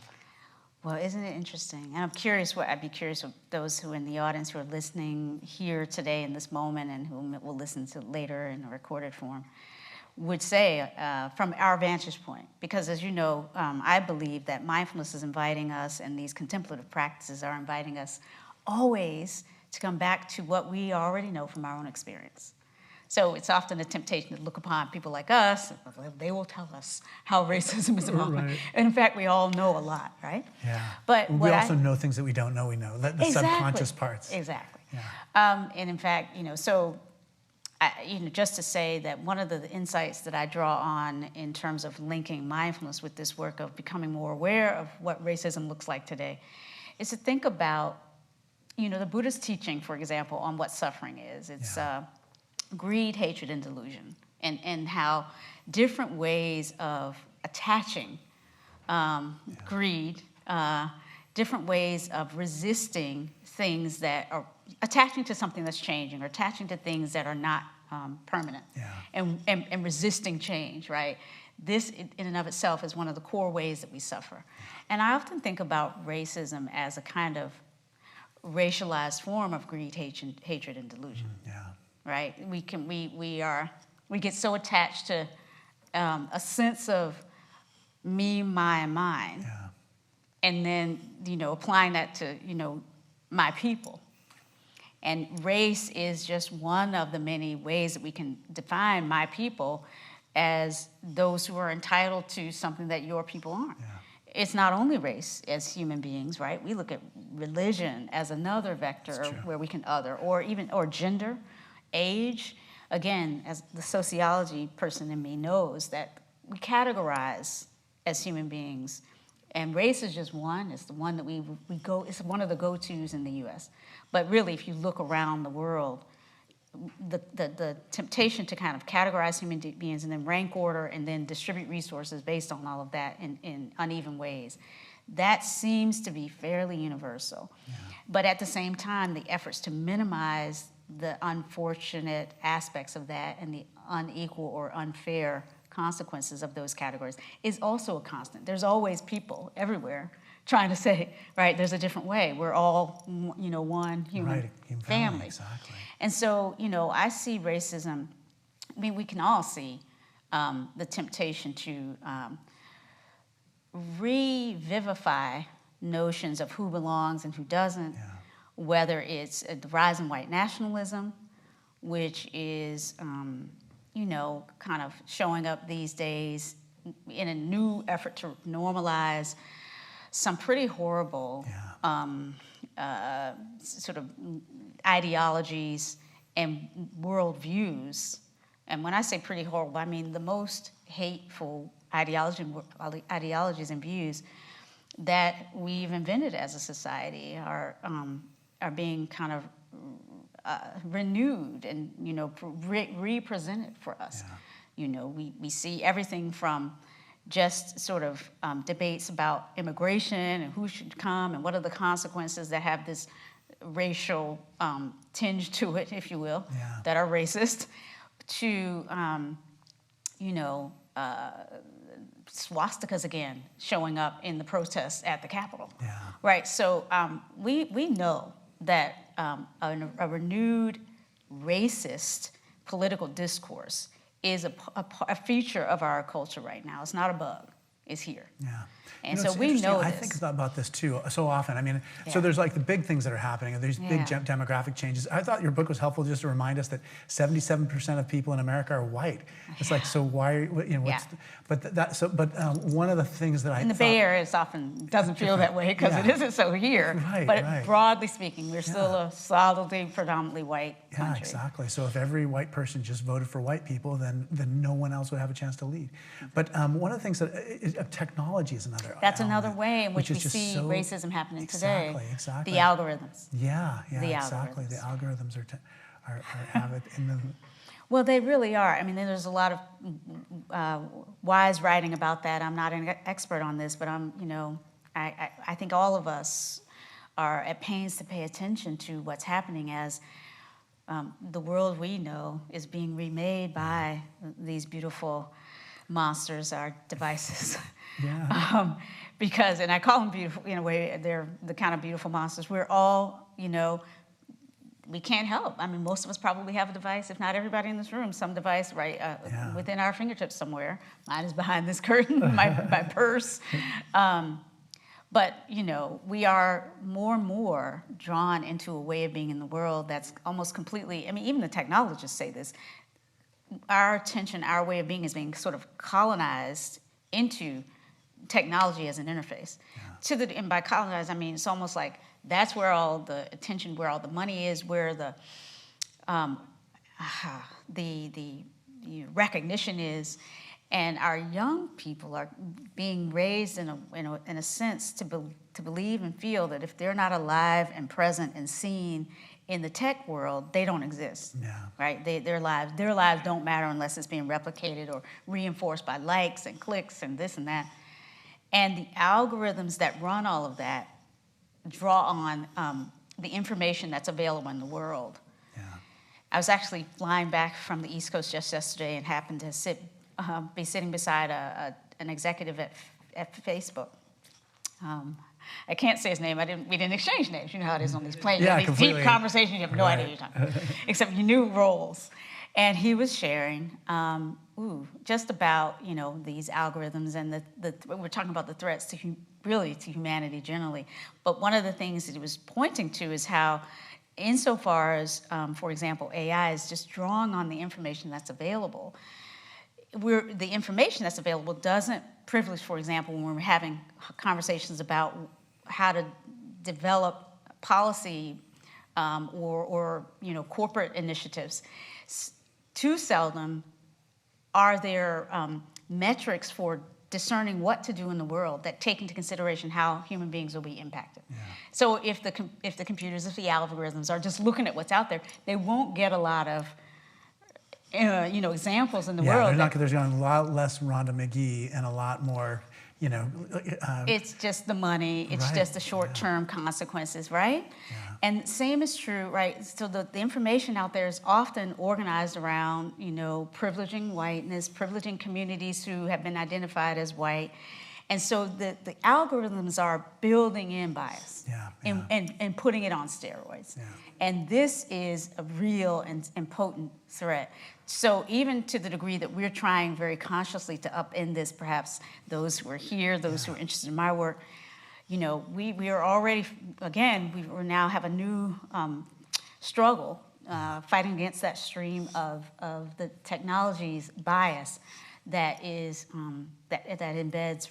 Well, isn't it interesting? And I'd be curious of those who in the audience who are listening here today in this moment and who will listen to later in a recorded form, would say from our vantage point, because as you know, I believe that mindfulness is inviting us, and these contemplative practices are inviting us always to come back to what we already know from our own experience. So it's often a temptation to look upon people like us, they will tell us how racism is evolving. Right. And in fact, we all know a lot, right? Yeah. But we also know things that we don't know we know, the subconscious parts. Exactly. Yeah. And in fact, so just to say that one of the insights that I draw on in terms of linking mindfulness with this work of becoming more aware of what racism looks like today is to think about, the Buddhist teaching, for example, on what suffering is. It's greed, hatred, and delusion, and how different ways of attaching greed, different ways of resisting things that are attaching to something that's changing, or attaching to things that are not permanent, and resisting change, right? This, in and of itself, is one of the core ways that we suffer. And I often think about racism as a kind of racialized form of greed, hatred, and delusion. Right? We get so attached to a sense of me, my, and mine. Yeah. And then, applying that to, my people. And race is just one of the many ways that we can define my people as those who are entitled to something that your people aren't. Yeah. It's not only race as human beings, right? We look at religion as another vector where we can other, or gender, age. Again, as the sociology person in me knows that we categorize as human beings, and race is just one. It's the one that we go. It's one of the go-tos in the U.S. But really, if you look around the world, the temptation to kind of categorize human beings and then rank order and then distribute resources based on all of that in uneven ways, that seems to be fairly universal. Yeah. But at the same time, the efforts to minimize the unfortunate aspects of that and the unequal or unfair consequences of those categories is also a constant. There's always people everywhere trying to say, right, there's a different way. We're all, one human family. Exactly. And so, I see racism, we can all see the temptation to revivify notions of who belongs and who doesn't, whether it's the rise in white nationalism, which is, kind of showing up these days in a new effort to normalize some pretty horrible sort of ideologies and worldviews. And when I say pretty horrible, I mean the most hateful ideologies and views that we've invented as a society are being kind of renewed and represented for us. Yeah. We see everything from just sort of debates about immigration and who should come and what are the consequences that have this racial tinge to it, if you will, that are racist, to swastikas again showing up in the protests at the Capitol. Yeah. Right. So we know that a renewed racist political discourse is a feature of our culture right now. It's not a bug. It's here. Yeah. And so we know this. I think about this too so often. I mean, so there's like the big things that are happening, and there's big demographic changes. I thought your book was helpful just to remind us that 77% of people in America are white. It's like, so why, one of the things that in the Bay Area, it often doesn't feel that way because it isn't so here. But broadly speaking, we're still a solidly, predominantly white country. Yeah, exactly. So if every white person just voted for white people, then no one else would have a chance to lead. But one of the things that technology is another. That's another way in which we see racism happening today. Exactly. The algorithms. Exactly. The algorithms are have it in them. Well, they really are. I mean, there's a lot of wise writing about that. I'm not an expert on this, but I think all of us are at pains to pay attention to what's happening as the world we know is being remade by these beautiful monsters, our devices. Yeah. Because, and I call them beautiful in a way, they're the kind of beautiful monsters. We're all, we can't help. I mean, most of us probably have a device, if not everybody in this room, some device within our fingertips somewhere. Mine is behind this curtain, my purse. But, we are more and more drawn into a way of being in the world that's almost completely, I mean, even the technologists say this, our attention, our way of being is being sort of colonized into technology as an interface. Yeah. And by colonized, I mean, it's almost like that's where all the attention, where all the money is, where the recognition is. And our young people are being raised in a sense to believe and feel that if they're not alive and present and seen in the tech world, they don't exist. Yeah. Right? Their lives don't matter unless it's being replicated or reinforced by likes and clicks and this and that. And the algorithms that run all of that draw on the information that's available in the world. Yeah. I was actually flying back from the East Coast just yesterday and happened to be sitting beside an executive at Facebook. I can't say his name. We didn't exchange names. You know how it is on these planes. Yeah, these deep conversations, you have no idea what you're talking about, except you knew roles. And he was sharing just about, these algorithms and we're talking about the threats to to humanity generally. But one of the things that he was pointing to is how, insofar as, for example, AI is just drawing on the information that's available, the information that's available doesn't privilege, for example, when we're having conversations about how to develop policy or corporate initiatives. Too seldom are there metrics for discerning what to do in the world that take into consideration how human beings will be impacted. Yeah. So if the computers, if the algorithms are just looking at what's out there, they won't get a lot of examples in the world. There's going to be a lot less Rhonda Magee and a lot more, it's just the money. It's just the short-term consequences, right? Yeah. And same is true, right? So the information out there is often organized around, privileging whiteness, privileging communities who have been identified as white. And so the algorithms are building in bias and putting it on steroids. Yeah. And this is a real and potent threat. So even to the degree that we're trying very consciously to upend this, perhaps those who are here, those who are interested in my work, we are already, again, we now have a new struggle fighting against that stream of the technology's bias that is that embeds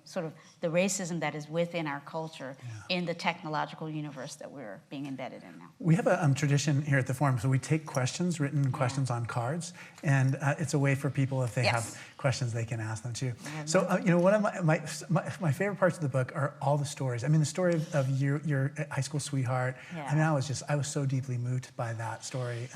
sort of the racism that is within our culture in the technological universe that we're being embedded in now. We have a tradition here at the Forum, so we take questions, written questions on cards, and it's a way for people, if they have questions, they can ask them too. So, one of my favorite parts of the book are all the stories. I mean, the story of your high school sweetheart. Yeah. I mean, I was so deeply moved by that story.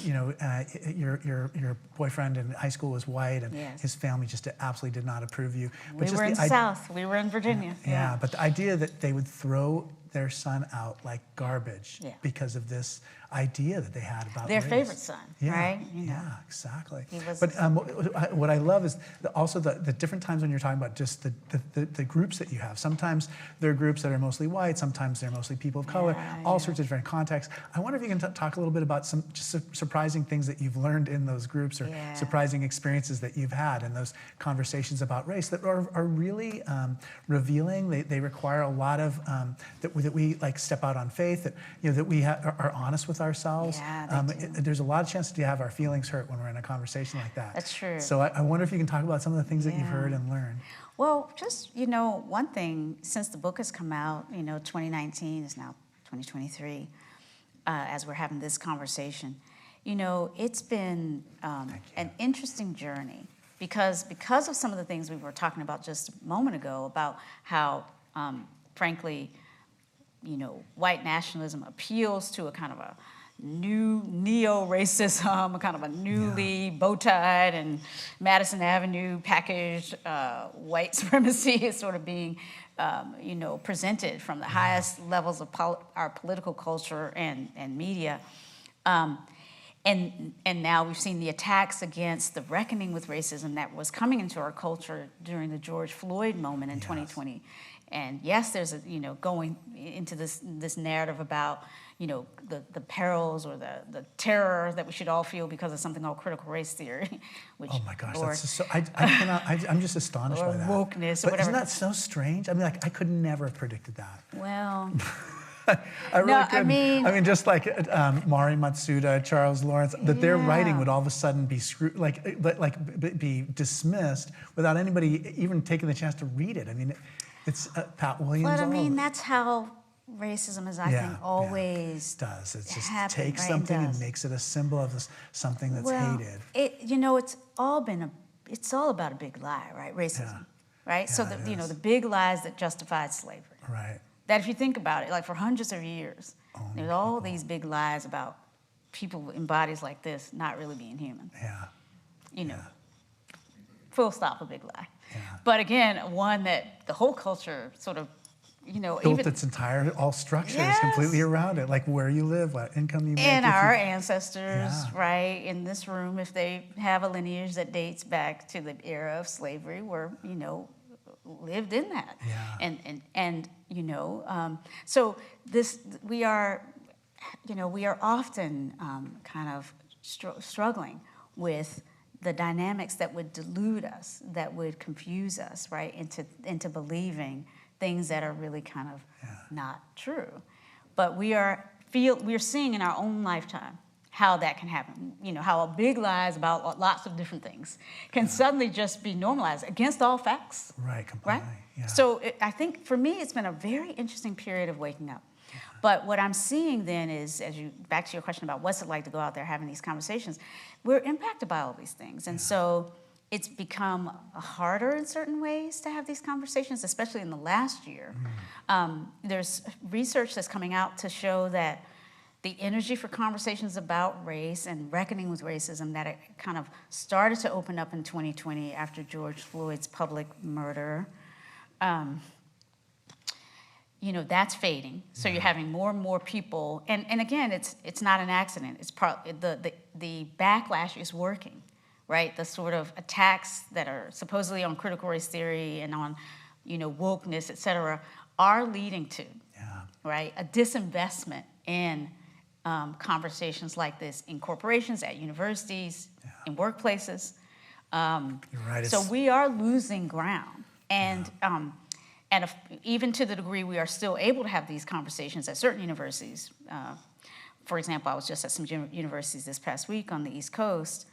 Your boyfriend in high school was white, and his family just absolutely did not approve you. But we were in the South. We were in Virginia. Yeah, but the idea that they would throw their son out like garbage because of this idea that they had about their race. Favorite son, right? Yeah, exactly. But what I love is also the different times when you're talking about just the groups that you have. Sometimes there are groups that are mostly white, sometimes they're mostly people of color, all sorts of different contexts. I wonder if you can talk a little bit about some just surprising things that you've learned in those groups, or surprising experiences that you've had in those conversations about race that are really revealing. They require a lot of that we like step out on faith, that we are honest with ourselves. There's a lot of chance to have our feelings hurt when we're in a conversation like that. That's true. So I wonder if you can talk about some of the things that you've heard and learned. Well, just, one thing, since the book has come out, 2019 is now 2023, as we're having this conversation, it's been an interesting journey because of some of the things we were talking about just a moment ago about how, frankly, white nationalism appeals to a kind of a new neo-racism, a kind of a newly bow-tied and Madison Avenue packaged white supremacy is sort of being, presented from the highest levels of our political culture and media. And now we've seen the attacks against the reckoning with racism that was coming into our culture during the George Floyd moment in 2020. And yes, there's going into this narrative about the perils or the terror that we should all feel because of something called critical race theory. Which, oh my gosh, that's just so I'm just astonished by that. Wokeness, or whatever. Isn't that so strange? I mean, I could never have predicted that. Well. I really couldn't. I mean, just like Mari Matsuda, Charles Lawrence, that their writing would all of a sudden be be dismissed without anybody even taking the chance to read it. I mean, it's Pat Williams. But I mean, that's how racism is, I think, always does. It just takes something and makes it a symbol of something that's hated. It's all about a big lie, right? Racism, right? So the big lies that justified slavery. Right. That if you think about it, like for hundreds of years, there's all these big lies about people in bodies like this not really being human. Full stop, a big lie. Yeah. But again, one that the whole culture sort of, built its entire structures completely around it, like where you live, what income you make. And our ancestors, right, in this room, if they have a lineage that dates back to the era of slavery, were, lived in that. Yeah. And so we are often kind of struggling with the dynamics that would delude us, that would confuse us, right, into believing things that are really kind of not true. But we're seeing in our own lifetime how that can happen. You know, how a big lies about lots of different things can suddenly just be normalized against all facts. Right, completely. Right? Yeah. So I think for me, it's been a very interesting period of waking up. But what I'm seeing then is, back to your question about what's it like to go out there having these conversations, we're impacted by all these things. And so it's become harder in certain ways to have these conversations, especially in the last year. There's research that's coming out to show that the energy for conversations about race and reckoning with racism, that it kind of started to open up in 2020 after George Floyd's public murder, you know, that's fading. So you're having more and more people, and again, it's not an accident. It's the backlash is working, right? The sort of attacks that are supposedly on critical race theory and on, you know, wokeness, et cetera, are leading to, right, a disinvestment in conversations like this in corporations, at universities, in workplaces. You're right. So we are losing ground, and even to the degree we are still able to have these conversations at certain universities. For example, I was just at some universities this past week on the East Coast.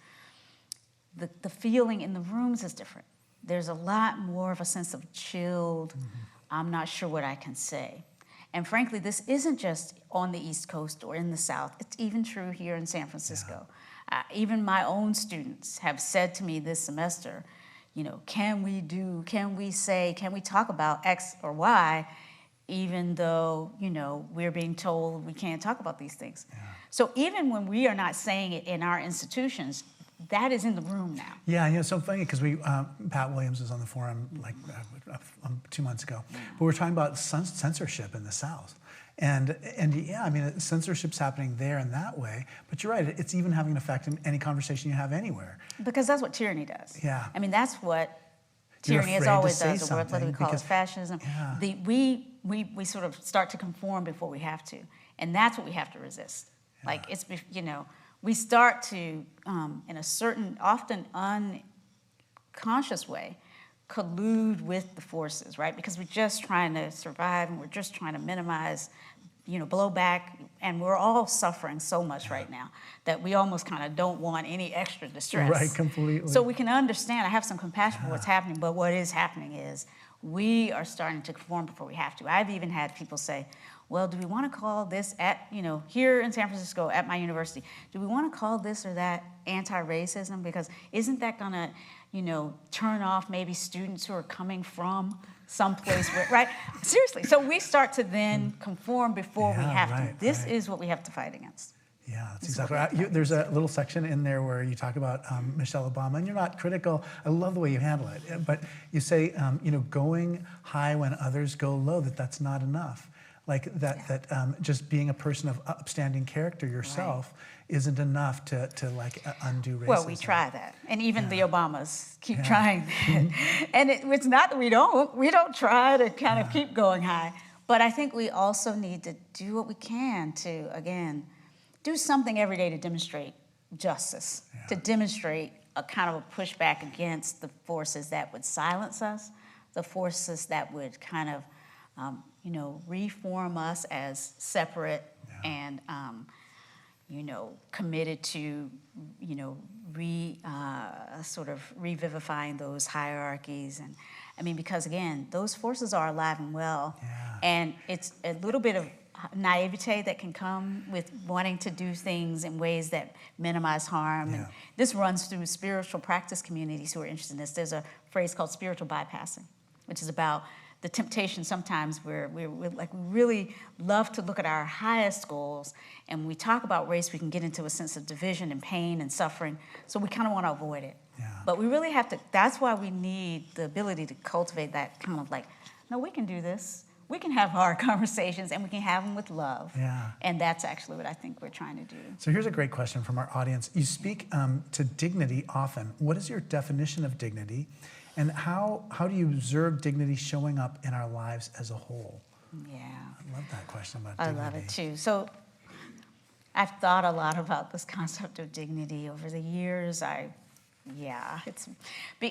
The feeling in the rooms is different. There's a lot more of a sense of chilled, I'm not sure what I can say. And frankly, this isn't just on the East Coast or in the South. It's even true here in San Francisco. Even my own students have said to me this semester, you know, can we talk about X or Y, even though, you know, we're being told we can't talk about these things. So even when we are not saying it in our institutions, that is in the room now. Yeah, you know, it's so funny because Pat Williams was on the forum like 2 months ago, but we're talking about censorship in the South. And yeah, I mean, censorship's happening there in that way, but you're right, it's even having an effect in any conversation you have anywhere. Because that's what tyranny does. Yeah. I mean, that's what tyranny has always done. Whether we call it fascism. We sort of start to conform before we have to. And that's what we have to resist. Like, it's, you know, we start to, in a certain, often unconscious way, collude with the forces, right? Because we're just trying to survive and we're just trying to minimize, you know, blowback, and we're all suffering so much right now that we almost kind of don't want any extra distress. Right, completely. So we can understand, I have some compassion for what's happening, but what is happening is we are starting to conform before we have to. I've even had people say, well, do we want to call this here in San Francisco at my university, do we want to call this or that anti-racism? Because isn't that going to, you know, turn off maybe students who are coming from someplace where, right? Seriously. So we start to then conform before we have to. This is what we have to fight against. Yeah, that's exactly right. There's a little section in there where you talk about Michelle Obama, and you're not critical. I love the way you handle it. But you say, you know, going high when others go low, that's not enough. Like that just being a person of upstanding character yourself isn't enough to undo racism. Well, we try that. And even the Obamas keep trying that. And it's not that we don't try to kind of keep going high. But I think we also need to do what we can to, again, do something every day to demonstrate justice, to demonstrate a kind of a pushback against the forces that would silence us, the forces that would kind of, you know, reform us as separate and, you know, committed to, you know, sort of revivifying those hierarchies. And I mean, because again, those forces are alive and well, and it's a little bit of naivete that can come with wanting to do things in ways that minimize harm. And this runs through spiritual practice communities who are interested in this. There's a phrase called spiritual bypassing, which is about the temptation sometimes where we really love to look at our highest goals, and when we talk about race, we can get into a sense of division and pain and suffering, so we kind of want to avoid it. But we really have to, that's why we need the ability to cultivate that kind of like, no, we can do this. We can have hard conversations, and we can have them with love. And that's actually what I think we're trying to do. So here's a great question from our audience. You speak to dignity often. What is your definition of dignity? And how do you observe dignity showing up in our lives as a whole? Yeah. I love that question about dignity. I love it too. So I've thought a lot about this concept of dignity over the years. It's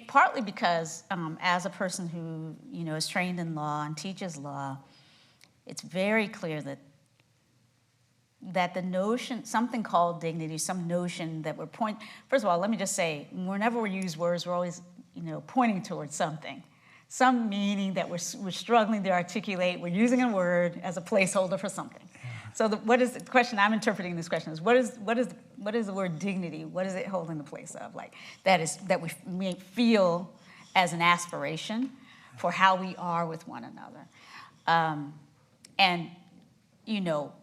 partly because as a person who, is trained in law and teaches law, it's very clear that the notion, something called dignity, some notion that first of all, let me just say, whenever we use words, we're always, pointing towards something, some meaning that we're struggling to articulate. We're using a word as a placeholder for something. So what is the question I'm interpreting this question is, what is the word dignity? What is it holding the place of? Like that we feel as an aspiration for how we are with one another. And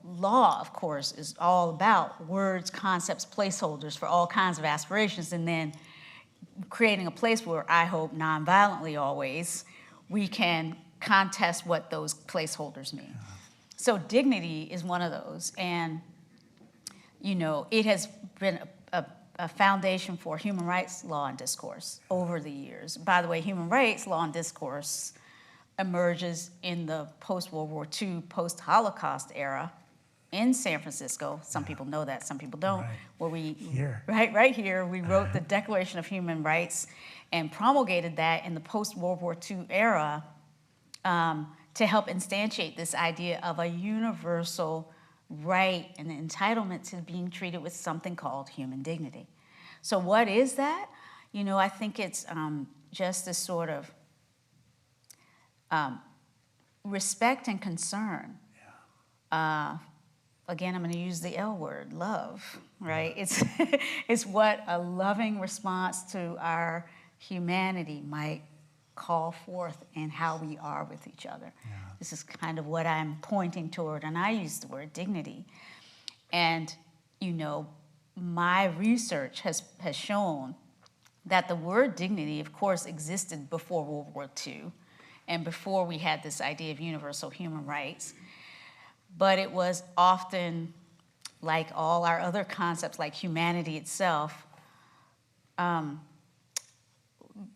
law, of course, is all about words, concepts, placeholders for all kinds of aspirations, and then creating a place where I hope nonviolently always we can contest what those placeholders mean. So dignity is one of those, and it has been a foundation for human rights law and discourse over the years. By the way, human rights law and discourse emerges in the post-World War II, post-Holocaust era in San Francisco. Some people know that, some people don't. Right here, we wrote the Declaration of Human Rights and promulgated that in the post-World War II era to help instantiate this idea of a universal right and entitlement to being treated with something called human dignity. So what is that? I think it's just this sort of respect and concern. Again, I'm going to use the L word, love, right? It's what a loving response to our humanity might call forth in how we are with each other. Yeah. This is kind of what I'm pointing toward, and I use the word dignity. And, my research has shown that the word dignity, of course, existed before World War II and before we had this idea of universal human rights. But it was often, like all our other concepts, like humanity itself,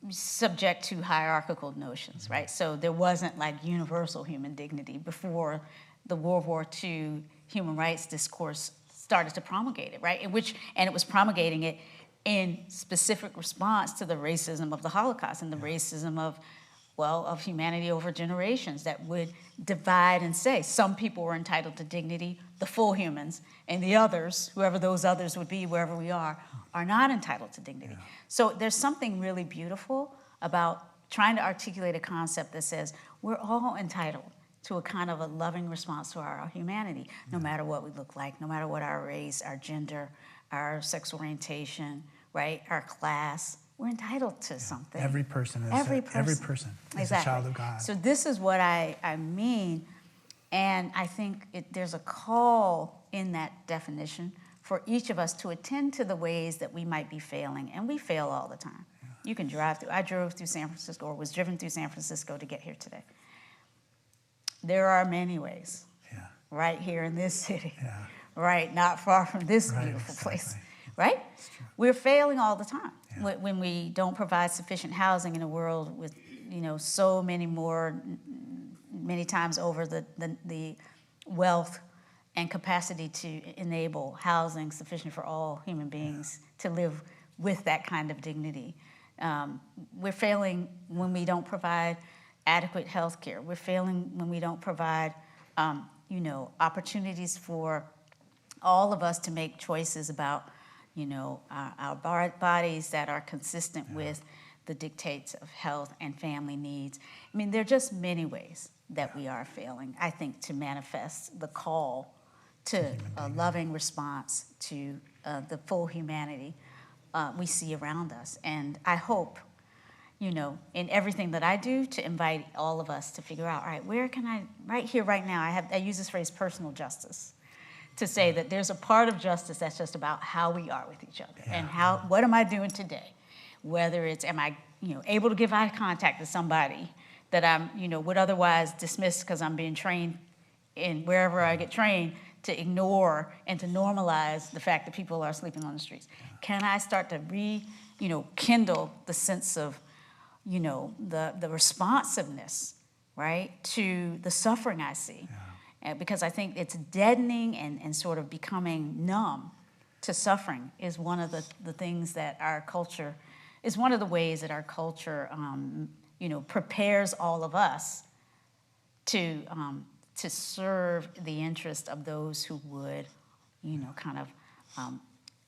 subject to hierarchical notions, right? So there wasn't like universal human dignity before the World War II human rights discourse started to promulgate it, right? And it was promulgating it in specific response to the racism of the Holocaust and the racism of humanity over generations that would divide and say some people were entitled to dignity, the full humans, and the others, whoever those others would be, wherever we are not entitled to dignity. Yeah. So there's something really beautiful about trying to articulate a concept that says we're all entitled to a kind of a loving response to our humanity, no matter what we look like, no matter what our race, our gender, our sexual orientation, right, our class. We're entitled to something. Every person is exactly. A child of God. So this is what I mean, and I think there's a call in that definition for each of us to attend to the ways that we might be failing, and we fail all the time. Yeah. You can drive through. I drove through San Francisco, or was driven through San Francisco to get here today. There are many ways, right here in this city, right, not far from this beautiful place, right? We're failing all the time. Yeah. When we don't provide sufficient housing in a world with, so many times over the wealth and capacity to enable housing sufficient for all human beings to live with that kind of dignity. We're failing when we don't provide adequate health care. We're failing when we don't provide, opportunities for all of us to make choices about, our bodies that are consistent with the dictates of health and family needs. I mean, there are just many ways that we are failing, I think, to manifest the call to a loving response to the full humanity we see around us. And I hope, in everything that I do, to invite all of us to figure out, all right, where can I, right here, right now, I use this phrase, personal justice, to say that there's a part of justice that's just about how we are with each other and what am I doing today? Whether it's, am I, able to give eye contact to somebody that I'm, would otherwise dismiss because I'm being trained in wherever I get trained to ignore and to normalize the fact that people are sleeping on the streets. Can I start to kindle the sense of, the responsiveness, right, to the suffering I see? because I think it's deadening and sort of becoming numb to suffering is one of the things that our culture, is one of the ways that our culture, prepares all of us to serve the interest of those who would,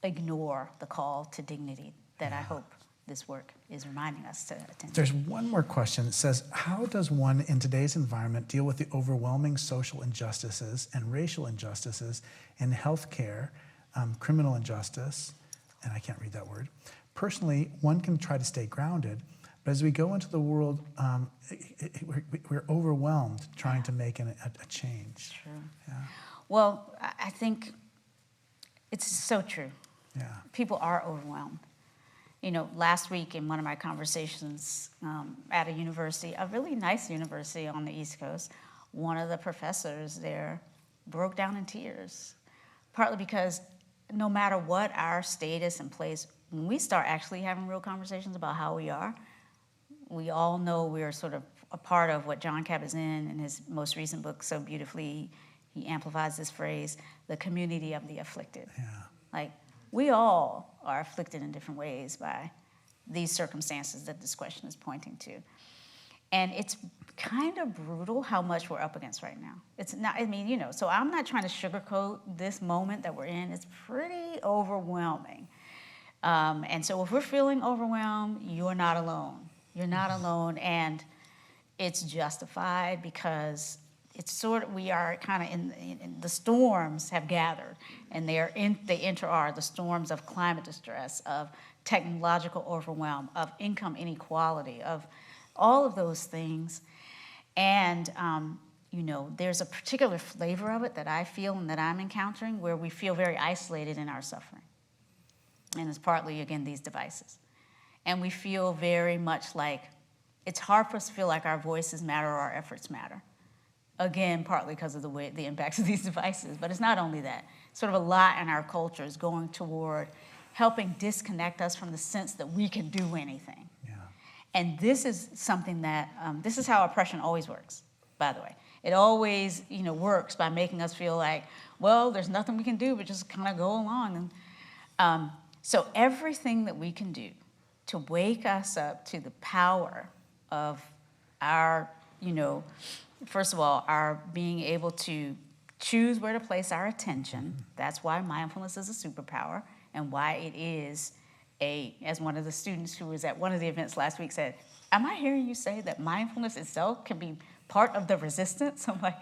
ignore the call to dignity that I hope this work is reminding us to attend to. There's one more question. It says, how does one in today's environment deal with the overwhelming social injustices and racial injustices in healthcare, criminal injustice, and I can't read that word. Personally, one can try to stay grounded, but as we go into the world, we're overwhelmed trying to make a change. True. Yeah. Well, I think it's so true. Yeah. People are overwhelmed. Last week in one of my conversations at a university, a really nice university on the East Coast, one of the professors there broke down in tears, partly because no matter what our status and place, when we start actually having real conversations about how we are, we all know we're sort of a part of what John Kabat-Zinn in his most recent book so beautifully, he amplifies this phrase, the community of the afflicted. Yeah. Like, we all are afflicted in different ways by these circumstances that this question is pointing to. And it's kind of brutal how much we're up against right now. It's not, so I'm not trying to sugarcoat this moment that we're in. It's pretty overwhelming. And so if we're feeling overwhelmed, you're not alone. You're not alone, and it's justified because it's we are kind of in the storms have gathered, and they enter the storms of climate distress, of technological overwhelm, of income inequality, of all of those things. And, there's a particular flavor of it that I feel and that I'm encountering where we feel very isolated in our suffering. And it's partly, again, these devices. And we feel very much like it's hard for us to feel like our voices matter or our efforts matter. Again, partly because of the impacts of these devices. But it's not only that. Sort of a lot in our culture is going toward helping disconnect us from the sense that we can do anything. Yeah. And this is something that, this is how oppression always works, by the way. It always, works by making us feel like, well, there's nothing we can do but just kind of go along. And so everything that we can do to wake us up to the power of our, first of all, our being able to choose where to place our attention. That's why mindfulness is a superpower and why it is as one of the students who was at one of the events last week said, am I hearing you say that mindfulness itself can be part of the resistance? I'm like,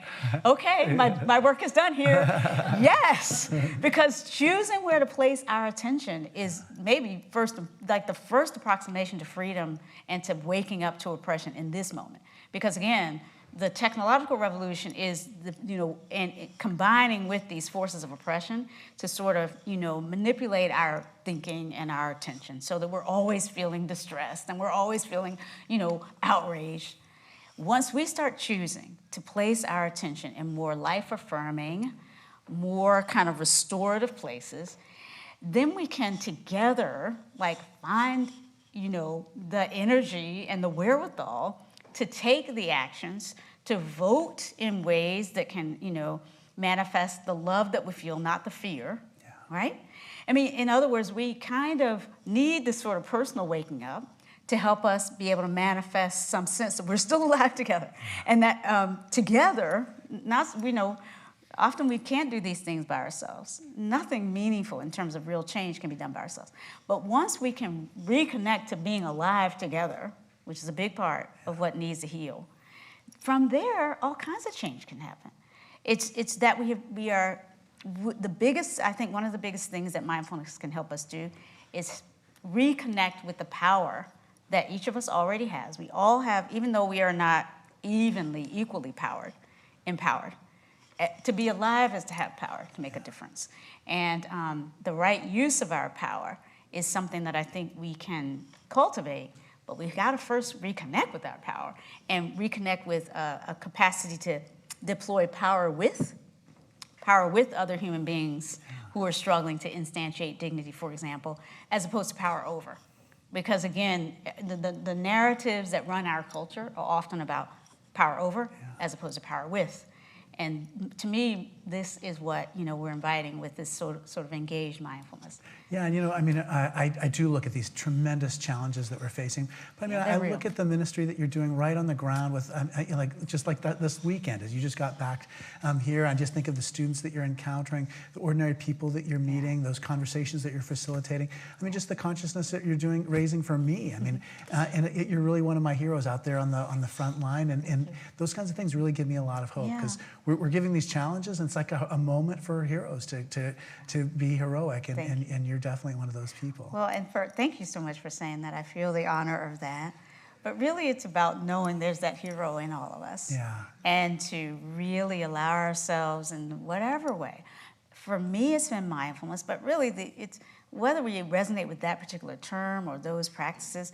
okay, my work is done here. Yes, because choosing where to place our attention is maybe the first approximation to freedom and to waking up to oppression in this moment. Because again, the technological revolution is, and combining with these forces of oppression to sort of, manipulate our thinking and our attention so that we're always feeling distressed and we're always feeling, outraged. Once we start choosing to place our attention in more life-affirming, more kind of restorative places, then we can together, find, the energy and the wherewithal to take the actions, to vote in ways that can, manifest the love that we feel, not the fear, right? In other words, we kind of need this sort of personal waking up to help us be able to manifest some sense that we're still alive together. And that together, often we can't do these things by ourselves. Nothing meaningful in terms of real change can be done by ourselves. But once we can reconnect to being alive together, which is a big part of what needs to heal, from there, all kinds of change can happen. It's that we are the biggest, I think one of the biggest things that mindfulness can help us do is reconnect with the power that each of us already has. We all have, even though we are not equally empowered. To be alive is to have power, to make a difference. And the right use of our power is something that I think we can cultivate, but we've got to first reconnect with our power and reconnect with a capacity to deploy power with other human beings who are struggling to instantiate dignity, for example, as opposed to power over. Because again, the narratives that run our culture are often about power over as opposed to power with. And to me, this is what, we're inviting with this sort of engaged mindfulness. Yeah, and I do look at these tremendous challenges that we're facing. But I real. look at the ministry that you're doing right on the ground with, just like that this weekend, as you just got back here. I just think of the students that you're encountering, the ordinary people that you're meeting, those conversations that you're facilitating. Just the consciousness that you're raising for me. You're really one of my heroes out there on the front line, and those kinds of things really give me a lot of hope, because we're giving these challenges, and it's like a moment for heroes to be heroic, and you're definitely one of those people. Well, and thank you so much for saying that. I feel the honor of that. But really, it's about knowing there's that hero in all of us. Yeah. And to really allow ourselves in whatever way. For me, it's been mindfulness, but really, it's whether we resonate with that particular term or those practices,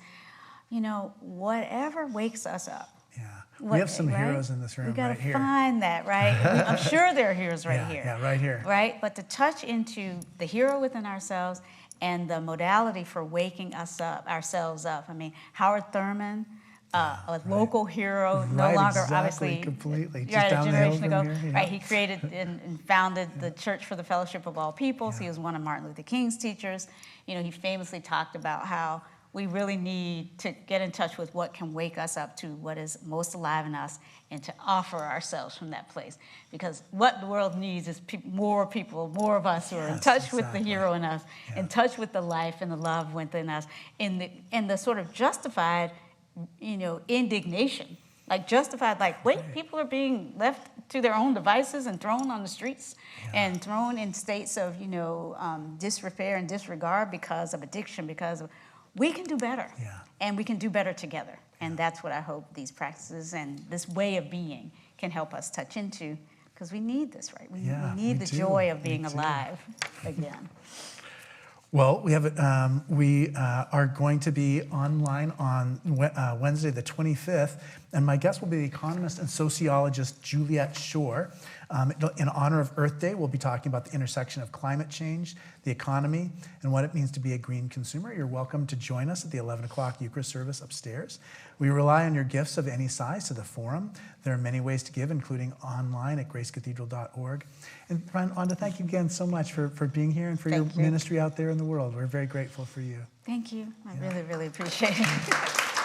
whatever wakes us up. Yeah. We have some heroes in this room right here. We got to find that, right? I'm sure there are heroes right here. Yeah, right here. Right? But to touch into the hero within ourselves and the modality for waking ourselves up. Howard Thurman, a local hero, no longer obviously completely. Just down a generation ago. Here, right, he created and founded the Church for the Fellowship of All Peoples. He was one of Martin Luther King's teachers. He famously talked about how we really need to get in touch with what can wake us up to what is most alive in us, and to offer ourselves from that place. Because what the world needs is more people, more of us who are in touch with the hero in us, in touch with the life and the love within us, and the sort of justified, indignation. Like justified, wait, people are being left to their own devices and thrown on the streets and thrown in states of, disrepair and disregard because of addiction, because of. We can do better, and we can do better together. And that's what I hope these practices and this way of being can help us touch into, because we need this, right? We need the joy of being alive again. Well, we are going to be online on Wednesday the 25th, and my guest will be the economist and sociologist Juliet Schor. In honor of Earth Day, we'll be talking about the intersection of climate change, the economy, and what it means to be a green consumer. You're welcome to join us at the 11 o'clock Eucharist service upstairs. We rely on your gifts of any size to the forum. There are many ways to give, including online at gracecathedral.org. And Rhonda, thank you again so much for being here and for your ministry out there in the world. We're very grateful for you. Thank you. I really, really appreciate it.